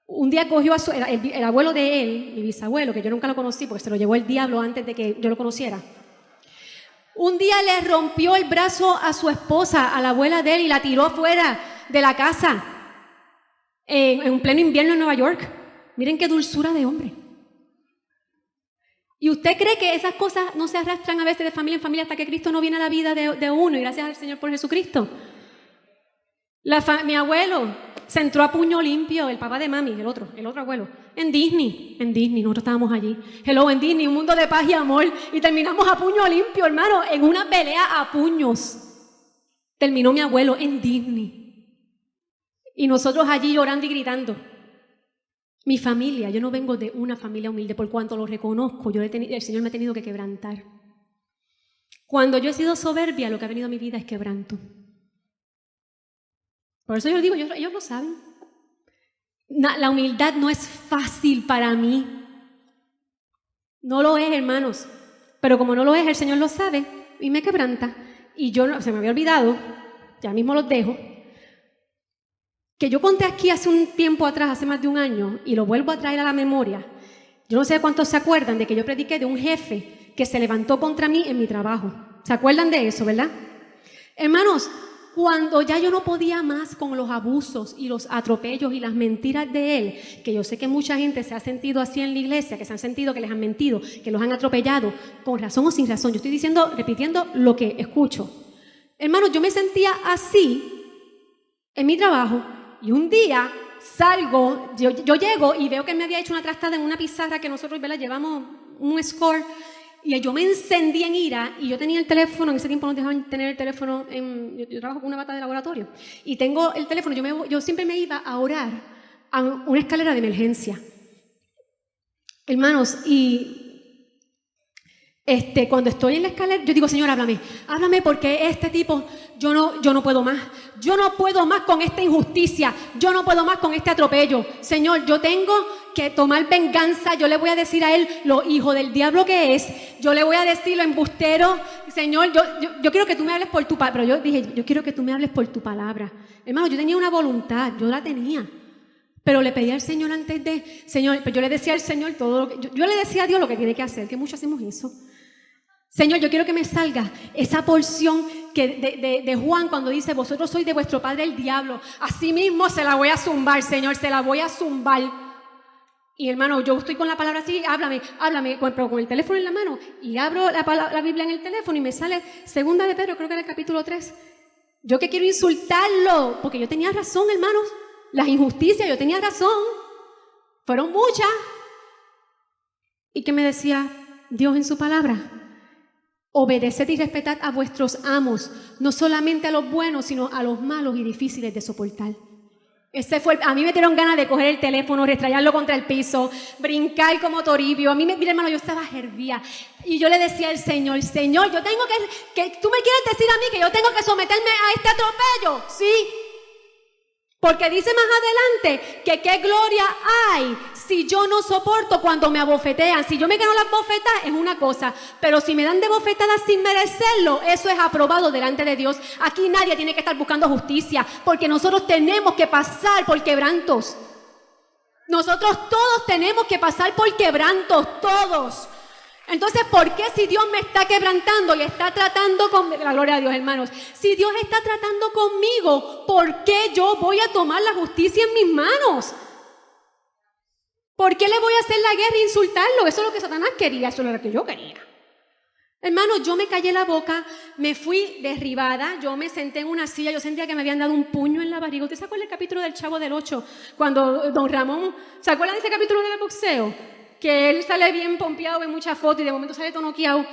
Un día cogió el abuelo de él, mi bisabuelo, que yo nunca lo conocí porque se lo llevó el diablo antes de que yo lo conociera. Un día le rompió el brazo a su esposa, a la abuela de él, y la tiró fuera de la casa en pleno invierno en Nueva York. Miren qué dulzura de hombre. ¿Y usted cree que esas cosas no se arrastran a veces de familia en familia hasta que Cristo no viene a la vida de uno, y gracias al Señor por Jesucristo? Mi abuelo se entró a puño limpio, el papá de mami, el otro abuelo, en Disney, nosotros estábamos allí, en Disney, un mundo de paz y amor, y terminamos a puño limpio, hermano, en una pelea a puños. Terminó mi abuelo en Disney, y nosotros allí llorando y gritando. Mi familia, yo no vengo de una familia humilde, por cuanto lo reconozco, el Señor me ha tenido que quebrantar. Cuando yo he sido soberbia, lo que ha venido a mi vida es quebranto. Por eso yo les digo, ellos lo saben. La humildad no es fácil para mí. No lo es, hermanos. Pero como no lo es, el Señor lo sabe y me quebranta. Y se me había olvidado, ya mismo los dejo, que yo conté aquí hace un tiempo atrás, hace más de un año, y lo vuelvo a traer a la memoria. Yo no sé cuántos se acuerdan de que yo prediqué de un jefe que se levantó contra mí en mi trabajo. ¿Se acuerdan de eso, verdad? Hermanos, cuando ya yo no podía más con los abusos y los atropellos y las mentiras de él, que yo sé que mucha gente se ha sentido así en la iglesia, que se han sentido que les han mentido, que los han atropellado, con razón o sin razón. Yo estoy diciendo, repitiendo lo que escucho. Hermanos, yo me sentía así en mi trabajo y un día salgo, yo llego y veo que él me había hecho una trastada en una pizarra que nosotros, ¿verdad?, llevamos un score. Y yo me encendí en ira y yo tenía el teléfono, en ese tiempo no dejaban tener el teléfono, yo trabajo con una bata de laboratorio y tengo el teléfono, yo siempre me iba a orar a una escalera de emergencia. Hermanos, y cuando estoy en la escalera, yo digo, Señor, háblame porque este tipo, yo no puedo más con esta injusticia, yo no puedo más con este atropello. Señor, yo tengo que tomar venganza, yo le voy a decir a él lo hijo del diablo que es, yo le voy a decir lo embustero. Señor, yo quiero que tú me hables por tu palabra, pero yo dije, yo quiero que tú me hables por tu palabra. Hermano, yo tenía una voluntad, yo la tenía, pero le pedí al Señor Señor, pues yo le decía al Señor todo lo que, yo le decía a Dios lo que tiene que hacer, que muchos hacemos eso. Señor, yo quiero que me salga esa porción de Juan cuando dice, vosotros sois de vuestro padre el diablo, así mismo se la voy a zumbar, Señor, se la voy a zumbar. Y hermano, yo estoy con la palabra así, háblame, pero con el teléfono en la mano, y abro la Biblia en el teléfono y me sale 2 de Pedro, creo que era el capítulo 3. Yo que quiero insultarlo, porque yo tenía razón, hermanos, las injusticias, yo tenía razón, fueron muchas. ¿Y qué me decía Dios en su palabra? Obedeced y respetad a vuestros amos, no solamente a los buenos, sino a los malos y difíciles de soportar. A mí me dieron ganas de coger el teléfono, restrayarlo contra el piso, brincar como Toribio. Mira, hermano, yo estaba hervía. Y yo le decía al Señor, yo tengo que tú me quieres decir a mí que yo tengo que someterme a este atropello. Sí. Porque dice más adelante que qué gloria hay si yo no soporto cuando me abofetean. Si yo me gano las bofetadas es una cosa, pero si me dan de bofetadas sin merecerlo, eso es aprobado delante de Dios. Aquí nadie tiene que estar buscando justicia, porque nosotros tenemos que pasar por quebrantos. Nosotros todos tenemos que pasar por quebrantos, todos. Entonces, ¿por qué si Dios me está quebrantando y está tratando con la gloria de Dios, hermanos? Si Dios está tratando conmigo, ¿por qué yo voy a tomar la justicia en mis manos? ¿Por qué le voy a hacer la guerra e insultarlo? Eso es lo que Satanás quería, eso es lo que yo quería. Hermanos, yo me callé la boca, me fui derribada, yo me senté en una silla, yo sentía que me habían dado un puño en la barriga. ¿Usted se acuerda del capítulo del Chavo del 8? Cuando don Ramón, ¿se acuerdan de ese capítulo del boxeo? Que él sale bien pompeado en muchas fotos y de momento sale tonoqueado.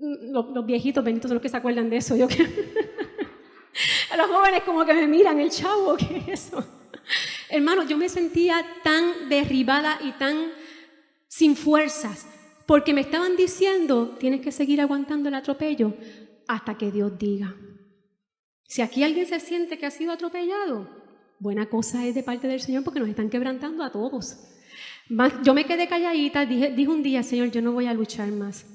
Los viejitos benditos son los que se acuerdan de eso. A los jóvenes como que me miran, el Chavo, ¿qué es eso? Hermano, yo me sentía tan derribada y tan sin fuerzas, porque me estaban diciendo, tienes que seguir aguantando el atropello hasta que Dios diga. Si aquí alguien se siente que ha sido atropellado, buena cosa es de parte del Señor, porque nos están quebrantando a todos. Yo me quedé calladita, dije un día, Señor, yo no voy a luchar más.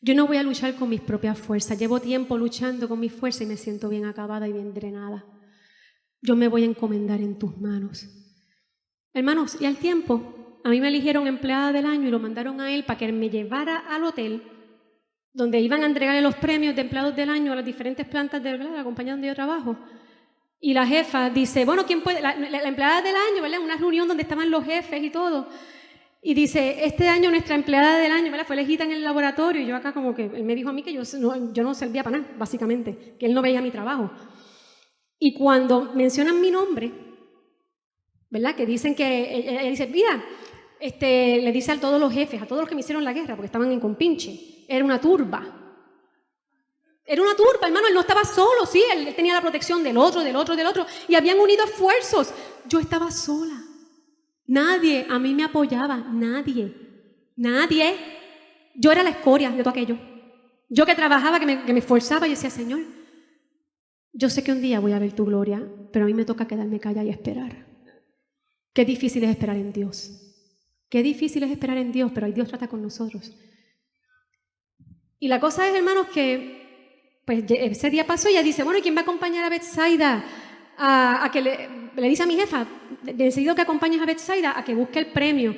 Yo no voy a luchar con mis propias fuerzas. Llevo tiempo luchando con mis fuerzas y me siento bien acabada y bien drenada. Yo me voy a encomendar en tus manos. Hermanos, y al tiempo, a mí me eligieron empleada del año y lo mandaron a él para que me llevara al hotel donde iban a entregarle los premios de empleados del año a las diferentes plantas de la compañía donde yo trabajo. Y la jefa dice, bueno, ¿quién puede? La empleada del año, ¿verdad? Una reunión donde estaban los jefes y todo. Y dice, este año nuestra empleada del año, ¿verdad?, fue elegida en el laboratorio. Y yo acá como que, él me dijo a mí que yo no servía para nada, básicamente, que él no veía mi trabajo. Y cuando mencionan mi nombre, ¿verdad?, que dicen que, ella dice, mira, le dice a todos los jefes, a todos los que me hicieron la guerra, porque estaban en compinche, era una turba. Era una turba, hermano, él no estaba solo, sí, él tenía la protección del otro, y habían unido esfuerzos. Yo estaba sola. Nadie a mí me apoyaba, nadie. Yo era la escoria de todo aquello. Yo que trabajaba, que me esforzaba, y decía, Señor, yo sé que un día voy a ver tu gloria, pero a mí me toca quedarme callada y esperar. Qué difícil es esperar en Dios. Qué difícil es esperar en Dios, pero ahí Dios trata con nosotros. Y la cosa es, hermanos, que pues ese día pasó y ella dice, bueno, ¿y quién va a acompañar a Betsaida? A que le dice a mi jefa, decidido que acompañes a Betsaida a que busque el premio.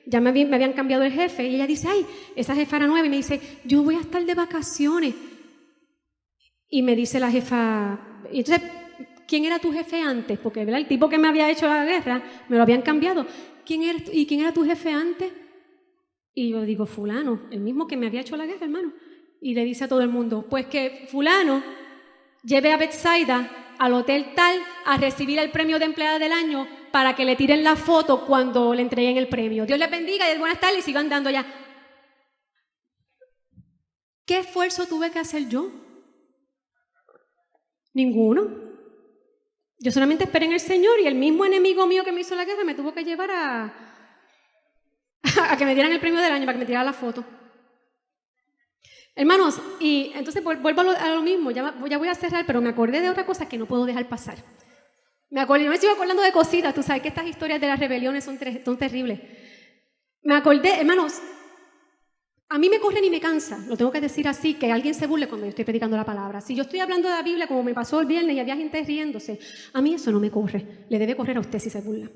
Ya me habían cambiado el jefe. Y ella dice, ay, esa jefa era nueva. Y me dice, yo voy a estar de vacaciones. Y me dice la jefa, Y entonces, ¿quién era tu jefe antes? Porque, ¿verdad?, el tipo que me había hecho la guerra, me lo habían cambiado. ¿Quién era tu jefe antes? Y yo digo, fulano, el mismo que me había hecho la guerra, hermano. Y le dice a todo el mundo, pues que fulano lleve a Betsaida al hotel tal a recibir el premio de empleada del año para que le tiren la foto cuando le entreguen el premio. Dios les bendiga y buenas tardes y sigan dando ya. ¿Qué esfuerzo tuve que hacer yo? Ninguno. Yo solamente esperé en el Señor y el mismo enemigo mío que me hizo la guerra me tuvo que llevar a que me dieran el premio del año, para que me tirara la foto. Hermanos, y entonces vuelvo a lo mismo, ya voy a cerrar, pero me acordé de otra cosa que no puedo dejar pasar. Yo me sigo acordando de cositas, tú sabes que estas historias de las rebeliones son terribles. Me acordé, hermanos, a mí me corre ni me cansa, lo tengo que decir así, que alguien se burle cuando yo estoy predicando la palabra. Si yo estoy hablando de la Biblia como me pasó el viernes y había gente riéndose, a mí eso no me corre, le debe correr a usted si se burla.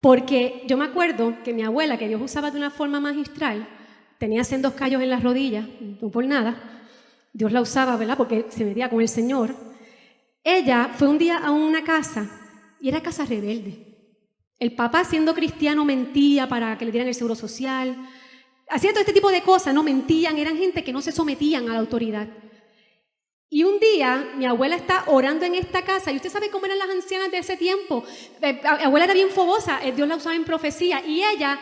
Porque yo me acuerdo que mi abuela, que Dios usaba de una forma magistral, tenía sendos callos en las rodillas, no por nada, Dios la usaba, ¿verdad?, porque se metía con el Señor. Ella fue un día a una casa, y era casa rebelde. El papá, siendo cristiano, mentía para que le dieran el seguro social, hacía todo este tipo de cosas, no mentían, eran gente que no se sometían a la autoridad. Y un día, mi abuela está orando en esta casa, y usted sabe cómo eran las ancianas de ese tiempo. Mi abuela era bien fogosa, Dios la usaba en profecía, y ella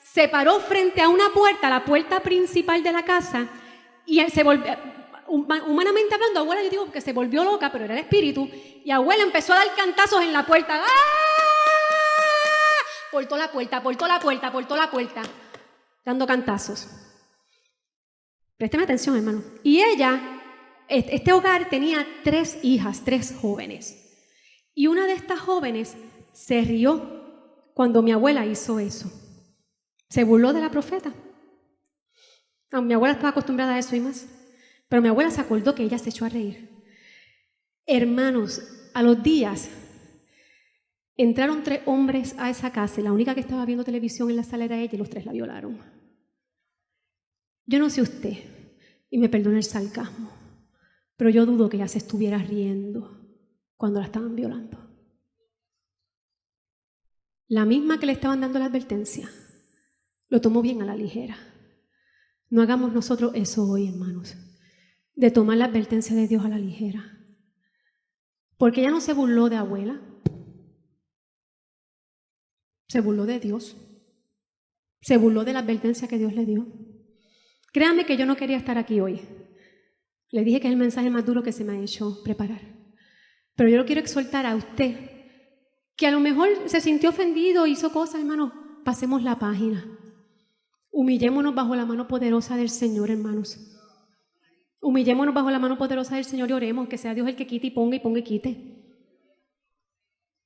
se paró frente a una puerta, la puerta principal de la casa, y se volvió, humanamente hablando, abuela, yo digo que se volvió loca, pero era el espíritu, y abuela empezó a dar cantazos en la puerta. ¡Ah! Por toda la puerta, dando cantazos. Présteme atención, hermano. Y ella, este hogar tenía 3 hijas, 3 jóvenes. Y una de estas jóvenes se rió cuando mi abuela hizo eso. Se burló de la profeta. Mi abuela estaba acostumbrada a eso y más. Pero mi abuela se acordó que ella se echó a reír. Hermanos, a los días entraron 3 hombres a esa casa y la única que estaba viendo televisión en la sala era ella y los 3 la violaron. Yo no sé usted, y me perdona el sarcasmo, pero yo dudo que ella se estuviera riendo cuando la estaban violando. La misma que le estaban dando la advertencia, lo tomó bien a la ligera. No hagamos nosotros eso hoy, hermanos, de tomar la advertencia de Dios a la ligera. Porque ella no se burló de abuela, se burló de Dios, se burló de la advertencia que Dios le dio. Créanme que yo no quería estar aquí hoy. Le dije que es el mensaje más duro que se me ha hecho preparar. Pero yo lo quiero exhortar a usted, que a lo mejor se sintió ofendido, hizo cosas, hermanos, pasemos la página. Humillémonos bajo la mano poderosa del Señor, hermanos. Humillémonos bajo la mano poderosa del Señor y oremos que sea Dios el que quite y ponga y quite.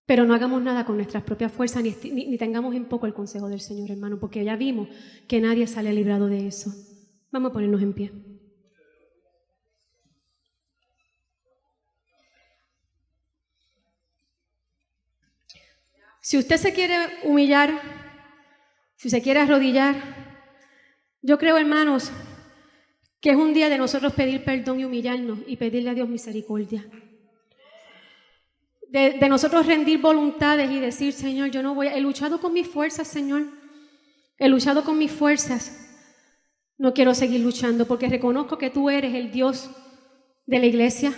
Pero no hagamos nada con nuestras propias fuerzas ni tengamos en poco el consejo del Señor, hermano, porque ya vimos que nadie sale librado de eso. Vamos a ponernos en pie. Si usted se quiere humillar, si se quiere arrodillar, yo creo, hermanos, que es un día de nosotros pedir perdón y humillarnos y pedirle a Dios misericordia. De nosotros rendir voluntades y decir, Señor, yo no voy he luchado con mis fuerzas, Señor. He luchado con mis fuerzas. No quiero seguir luchando porque reconozco que tú eres el Dios de la iglesia.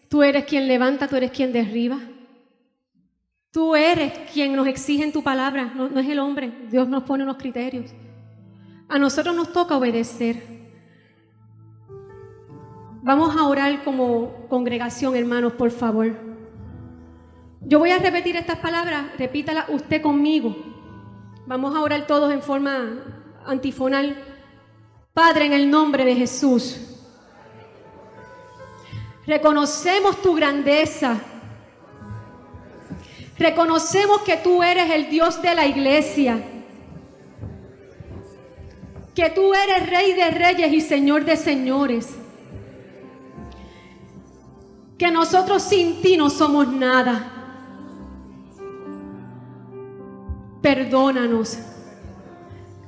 Tú eres quien levanta, tú eres quien derriba. Tú eres quien nos exige en tu palabra, no es el hombre. Dios nos pone unos criterios. A nosotros nos toca obedecer. Vamos a orar como congregación, hermanos, por favor. Yo voy a repetir estas palabras, repítalas usted conmigo. Vamos a orar todos en forma antifonal. Padre, en el nombre de Jesús, reconocemos tu grandeza. Reconocemos que tú eres el Dios de la iglesia, que tú eres Rey de reyes y Señor de señores, que nosotros sin ti no somos nada. Perdónanos,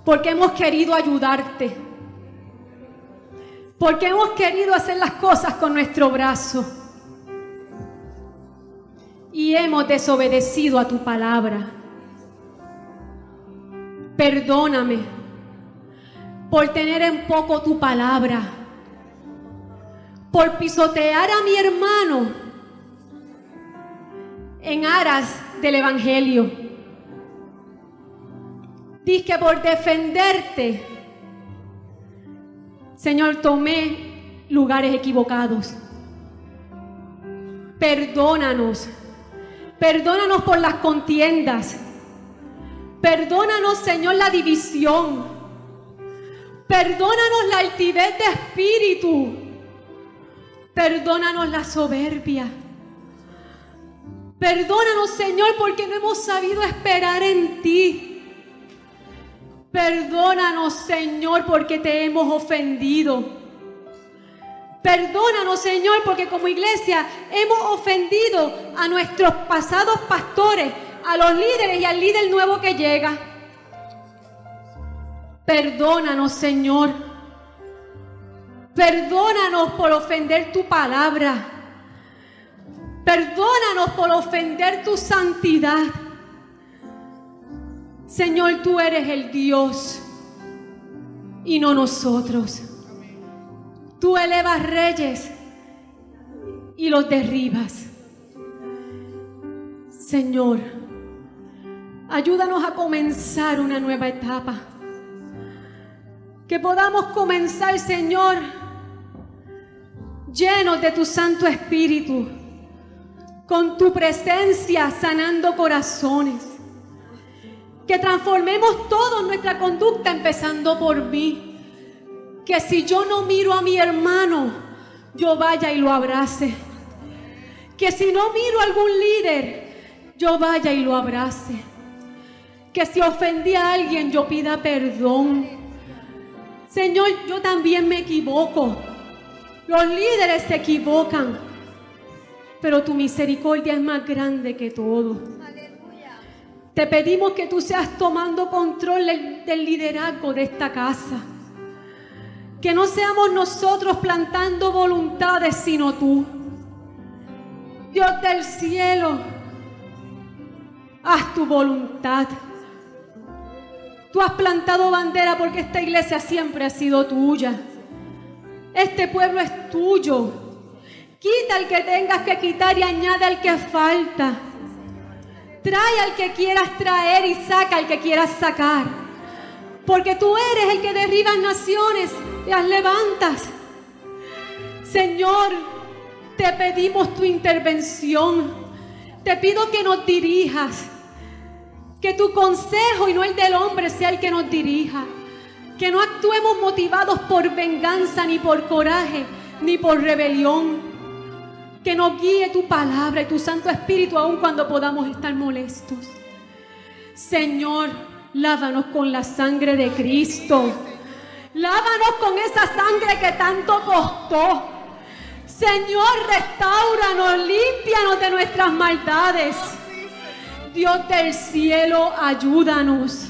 porque hemos querido ayudarte, porque hemos querido hacer las cosas con nuestro brazo. y hemos desobedecido a tu palabra. Perdóname por tener en poco tu palabra, por pisotear a mi hermano en aras del evangelio. Dije por defenderte, Señor, tomé lugares equivocados. Perdónanos. Perdónanos por las contiendas. Perdónanos, Señor, la división. Perdónanos la altivez de espíritu. Perdónanos la soberbia. Perdónanos, Señor, porque no hemos sabido esperar en ti. Perdónanos, Señor, porque te hemos ofendido. Perdónanos, Señor, porque como iglesia hemos ofendido a nuestros pasados pastores, a los líderes y al líder nuevo que llega. Perdónanos, Señor. Perdónanos por ofender tu palabra. Perdónanos por ofender tu santidad. Señor, tú eres el Dios y no nosotros. Tú elevas reyes y los derribas. Señor, ayúdanos a comenzar una nueva etapa. Que podamos comenzar, Señor, llenos de tu Santo Espíritu, con tu presencia sanando corazones. Que transformemos toda nuestra conducta empezando por mí. Que si yo no miro a mi hermano, yo vaya y lo abrace. Que si no miro a algún líder, yo vaya y lo abrace. Que si ofendí a alguien, yo pida perdón. Señor, yo también me equivoco. Los líderes se equivocan. Pero tu misericordia es más grande que todo. Te pedimos que tú seas tomando control del liderazgo de esta casa. Que no seamos nosotros plantando voluntades, sino tú. Dios del cielo, haz tu voluntad. Tú has plantado bandera porque esta iglesia siempre ha sido tuya. Este pueblo es tuyo. Quita al que tengas que quitar y añade al que falta. Trae al que quieras traer y saca al que quieras sacar. Porque tú eres el que derribas naciones y las levantas. Señor, te pedimos tu intervención. Te pido que nos dirijas. Que tu consejo y no el del hombre sea el que nos dirija. Que no actuemos motivados por venganza, ni por coraje, ni por rebelión. Que nos guíe tu palabra y tu Santo Espíritu aun cuando podamos estar molestos. Señor, lávanos con la sangre de Cristo. Lávanos con esa sangre que tanto costó. Señor, restáuranos, límpianos de nuestras maldades. Dios del cielo, ayúdanos.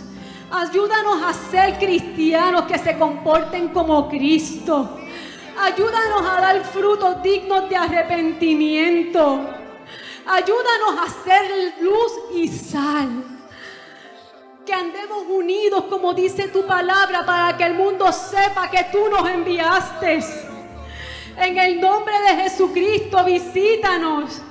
Ayúdanos a ser cristianos que se comporten como Cristo. Ayúdanos a dar frutos dignos de arrepentimiento. Ayúdanos a ser luz y sal. Que andemos unidos como dice tu palabra para que el mundo sepa que tú nos enviaste. En el nombre de Jesucristo, visítanos.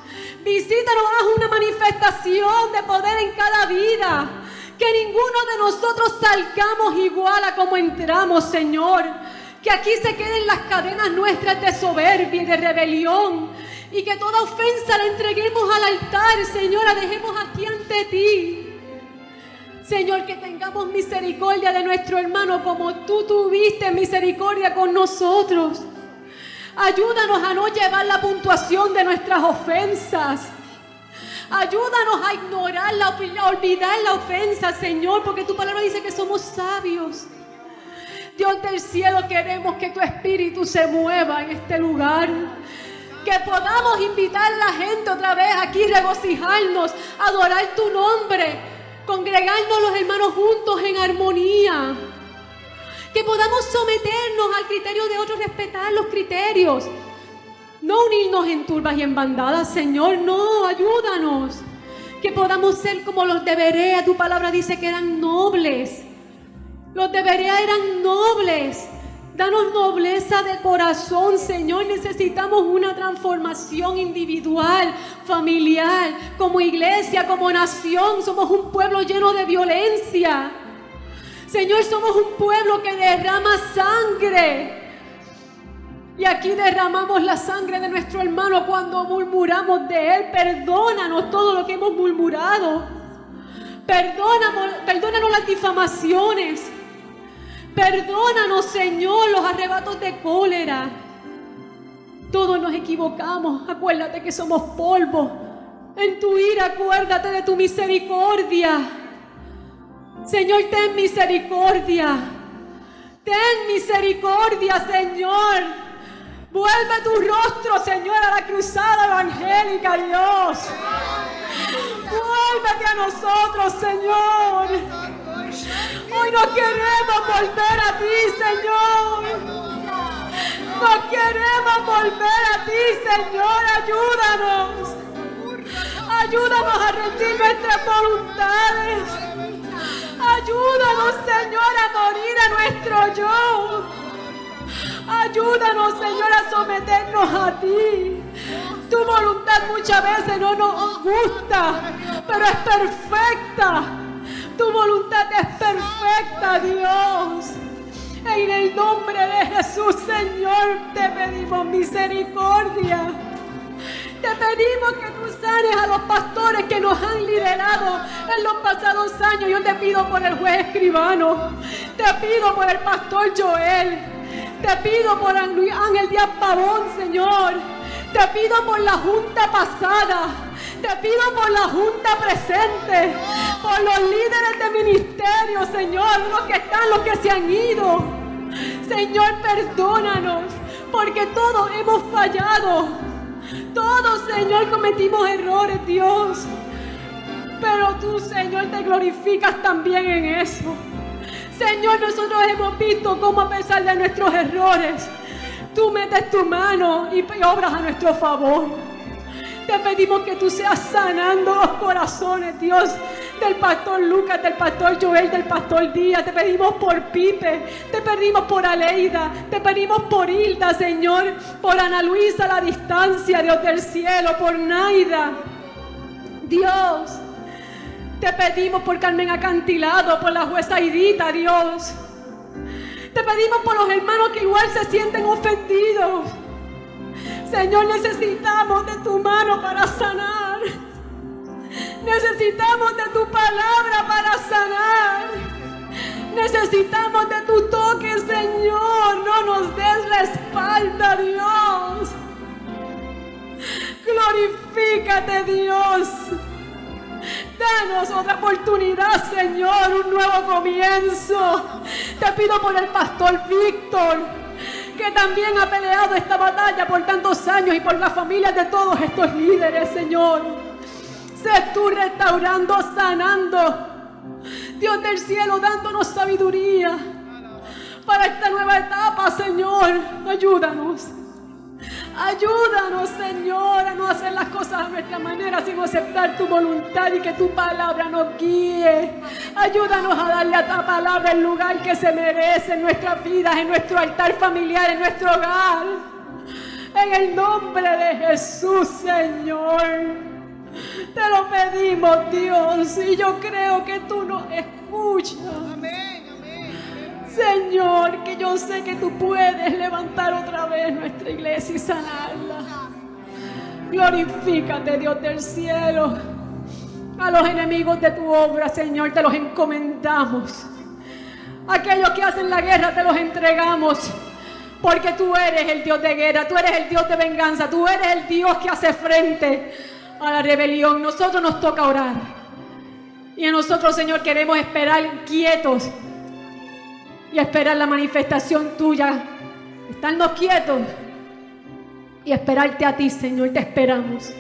Visítanos, haz una manifestación de poder en cada vida. Que ninguno de nosotros salgamos igual a como entramos, Señor. Que aquí se queden las cadenas nuestras de soberbia y de rebelión. Y que toda ofensa la entreguemos al altar, Señor, la dejemos aquí ante ti. Señor, que tengamos misericordia de nuestro hermano como tú tuviste misericordia con nosotros. Ayúdanos a no llevar la puntuación de nuestras ofensas. Ayúdanos a ignorarla, a olvidar la ofensa, Señor, porque tu palabra dice que somos sabios. Dios del cielo, queremos que tu espíritu se mueva en este lugar. Que podamos invitar a la gente otra vez aquí, regocijarnos, adorar tu nombre, congregarnos los hermanos juntos en armonía. Que podamos someternos al criterio de otros, respetar los criterios. No unirnos en turbas y en bandadas, Señor, no, ayúdanos. podamos ser como los de Berea. Tu palabra dice que eran nobles. Los de Berea eran nobles. Danos nobleza de corazón, Señor. Necesitamos una transformación individual, familiar, como iglesia, como nación. Somos un pueblo lleno de violencia. Señor, somos un pueblo que derrama sangre. Y aquí derramamos la sangre de nuestro hermano cuando murmuramos de él. Perdónanos todo lo que hemos murmurado. Perdónanos las difamaciones. Perdónanos, Señor, los arrebatos de cólera. Todos nos equivocamos. Acuérdate que somos polvo. En tu ira, acuérdate de tu misericordia. Señor, ten misericordia. Ten misericordia, Señor. Vuelve tu rostro, Señor, a la cruzada evangélica, Dios. Vuélvete a nosotros, Señor. Hoy no queremos volver a ti, Señor. No queremos volver a ti, Señor. Ayúdanos. Ayúdanos a rendir nuestras voluntades. Ayúdanos, Señor, a morir a nuestro yo. Ayúdanos, Señor, a someternos a ti. Tu voluntad muchas veces no nos gusta, pero es perfecta. Tu voluntad es perfecta, Dios. En el nombre de Jesús, Señor, te pedimos misericordia. Te pedimos que tú sanes a los pastores que nos han liderado en los pasados años. Yo te pido por el juez escribano. Te pido por el pastor Joel. Te pido por Ángel Díaz Pavón, Señor. Te pido por la junta pasada. Te pido por la junta presente. Por los líderes de ministerio, Señor. Los que están, los que se han ido. Señor, perdónanos. Porque todos hemos fallado. Todos, Señor, cometimos errores, Dios. Pero tú, Señor, te glorificas también en eso. Señor, nosotros hemos visto cómo a pesar de nuestros errores, tú metes tu mano y obras a nuestro favor. Te pedimos que tú seas sanando los corazones, Dios, del pastor Lucas, del pastor Joel, del pastor Díaz. Te pedimos por Pipe, te pedimos por Aleida, te pedimos por Hilda, Señor, por Ana Luisa a la distancia, Dios del cielo, por Naida. Dios, te pedimos por Carmen Acantilado, por la jueza Aidita, Dios. Te pedimos por los hermanos que igual se sienten ofendidos. Señor, necesitamos de tu mano para sanar. Necesitamos de tu palabra para sanar. Necesitamos de tu toque, Señor. No nos des la espalda, Dios. Glorifícate, Dios. Danos otra oportunidad, Señor, un nuevo comienzo. Te pido por el pastor Víctor, que también ha peleado esta batalla por tantos años, y por las familias de todos estos líderes, Señor. Sé tú restaurando, sanando, Dios del cielo, dándonos sabiduría para esta nueva etapa, Señor. Ayúdanos. Ayúdanos, Señor, a no hacer las cosas a nuestra manera, sino aceptar tu voluntad y que tu palabra nos guíe. Ayúdanos a darle a tu palabra el lugar que se merece en nuestras vidas, en nuestro altar familiar, en nuestro hogar. En el nombre de Jesús, Señor. Te lo pedimos, Dios, y yo creo que tú nos escuchas. Amén. Señor, que yo sé que tú puedes levantar otra vez nuestra iglesia y sanarla. Glorifícate, Dios del cielo. A los enemigos de tu obra, Señor, te los encomendamos. Aquellos que hacen la guerra te los entregamos. Porque tú eres el Dios de guerra, tú eres el Dios de venganza, tú eres el Dios que hace frente a la rebelión. Nosotros nos toca orar. Y a nosotros, Señor, queremos esperar quietos y esperar la manifestación tuya. Estarnos quietos y esperarte a ti, Señor. Te esperamos.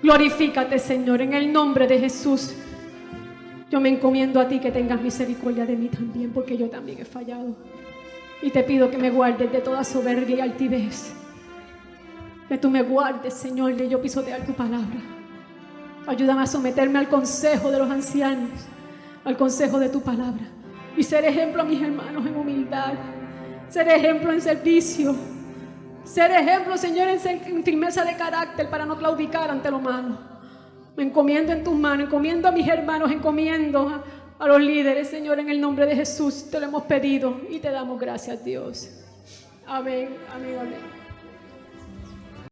Glorifícate, Señor, en el nombre de Jesús. Yo me encomiendo a ti, que tengas misericordia de mí también, porque yo también he fallado. Y te pido que me guardes de toda soberbia y altivez. Que tú me guardes, Señor, de yo pisotear tu palabra. Ayúdame a someterme al consejo de los ancianos, al consejo de tu palabra, y ser ejemplo a mis hermanos en humildad, ser ejemplo en servicio, ser ejemplo, Señor, en firmeza de carácter para no claudicar ante lo malo. Me encomiendo en tus manos, encomiendo a mis hermanos, encomiendo a los líderes, Señor, en el nombre de Jesús. Te lo hemos pedido y te damos gracias, Dios. Amén, amén, amén.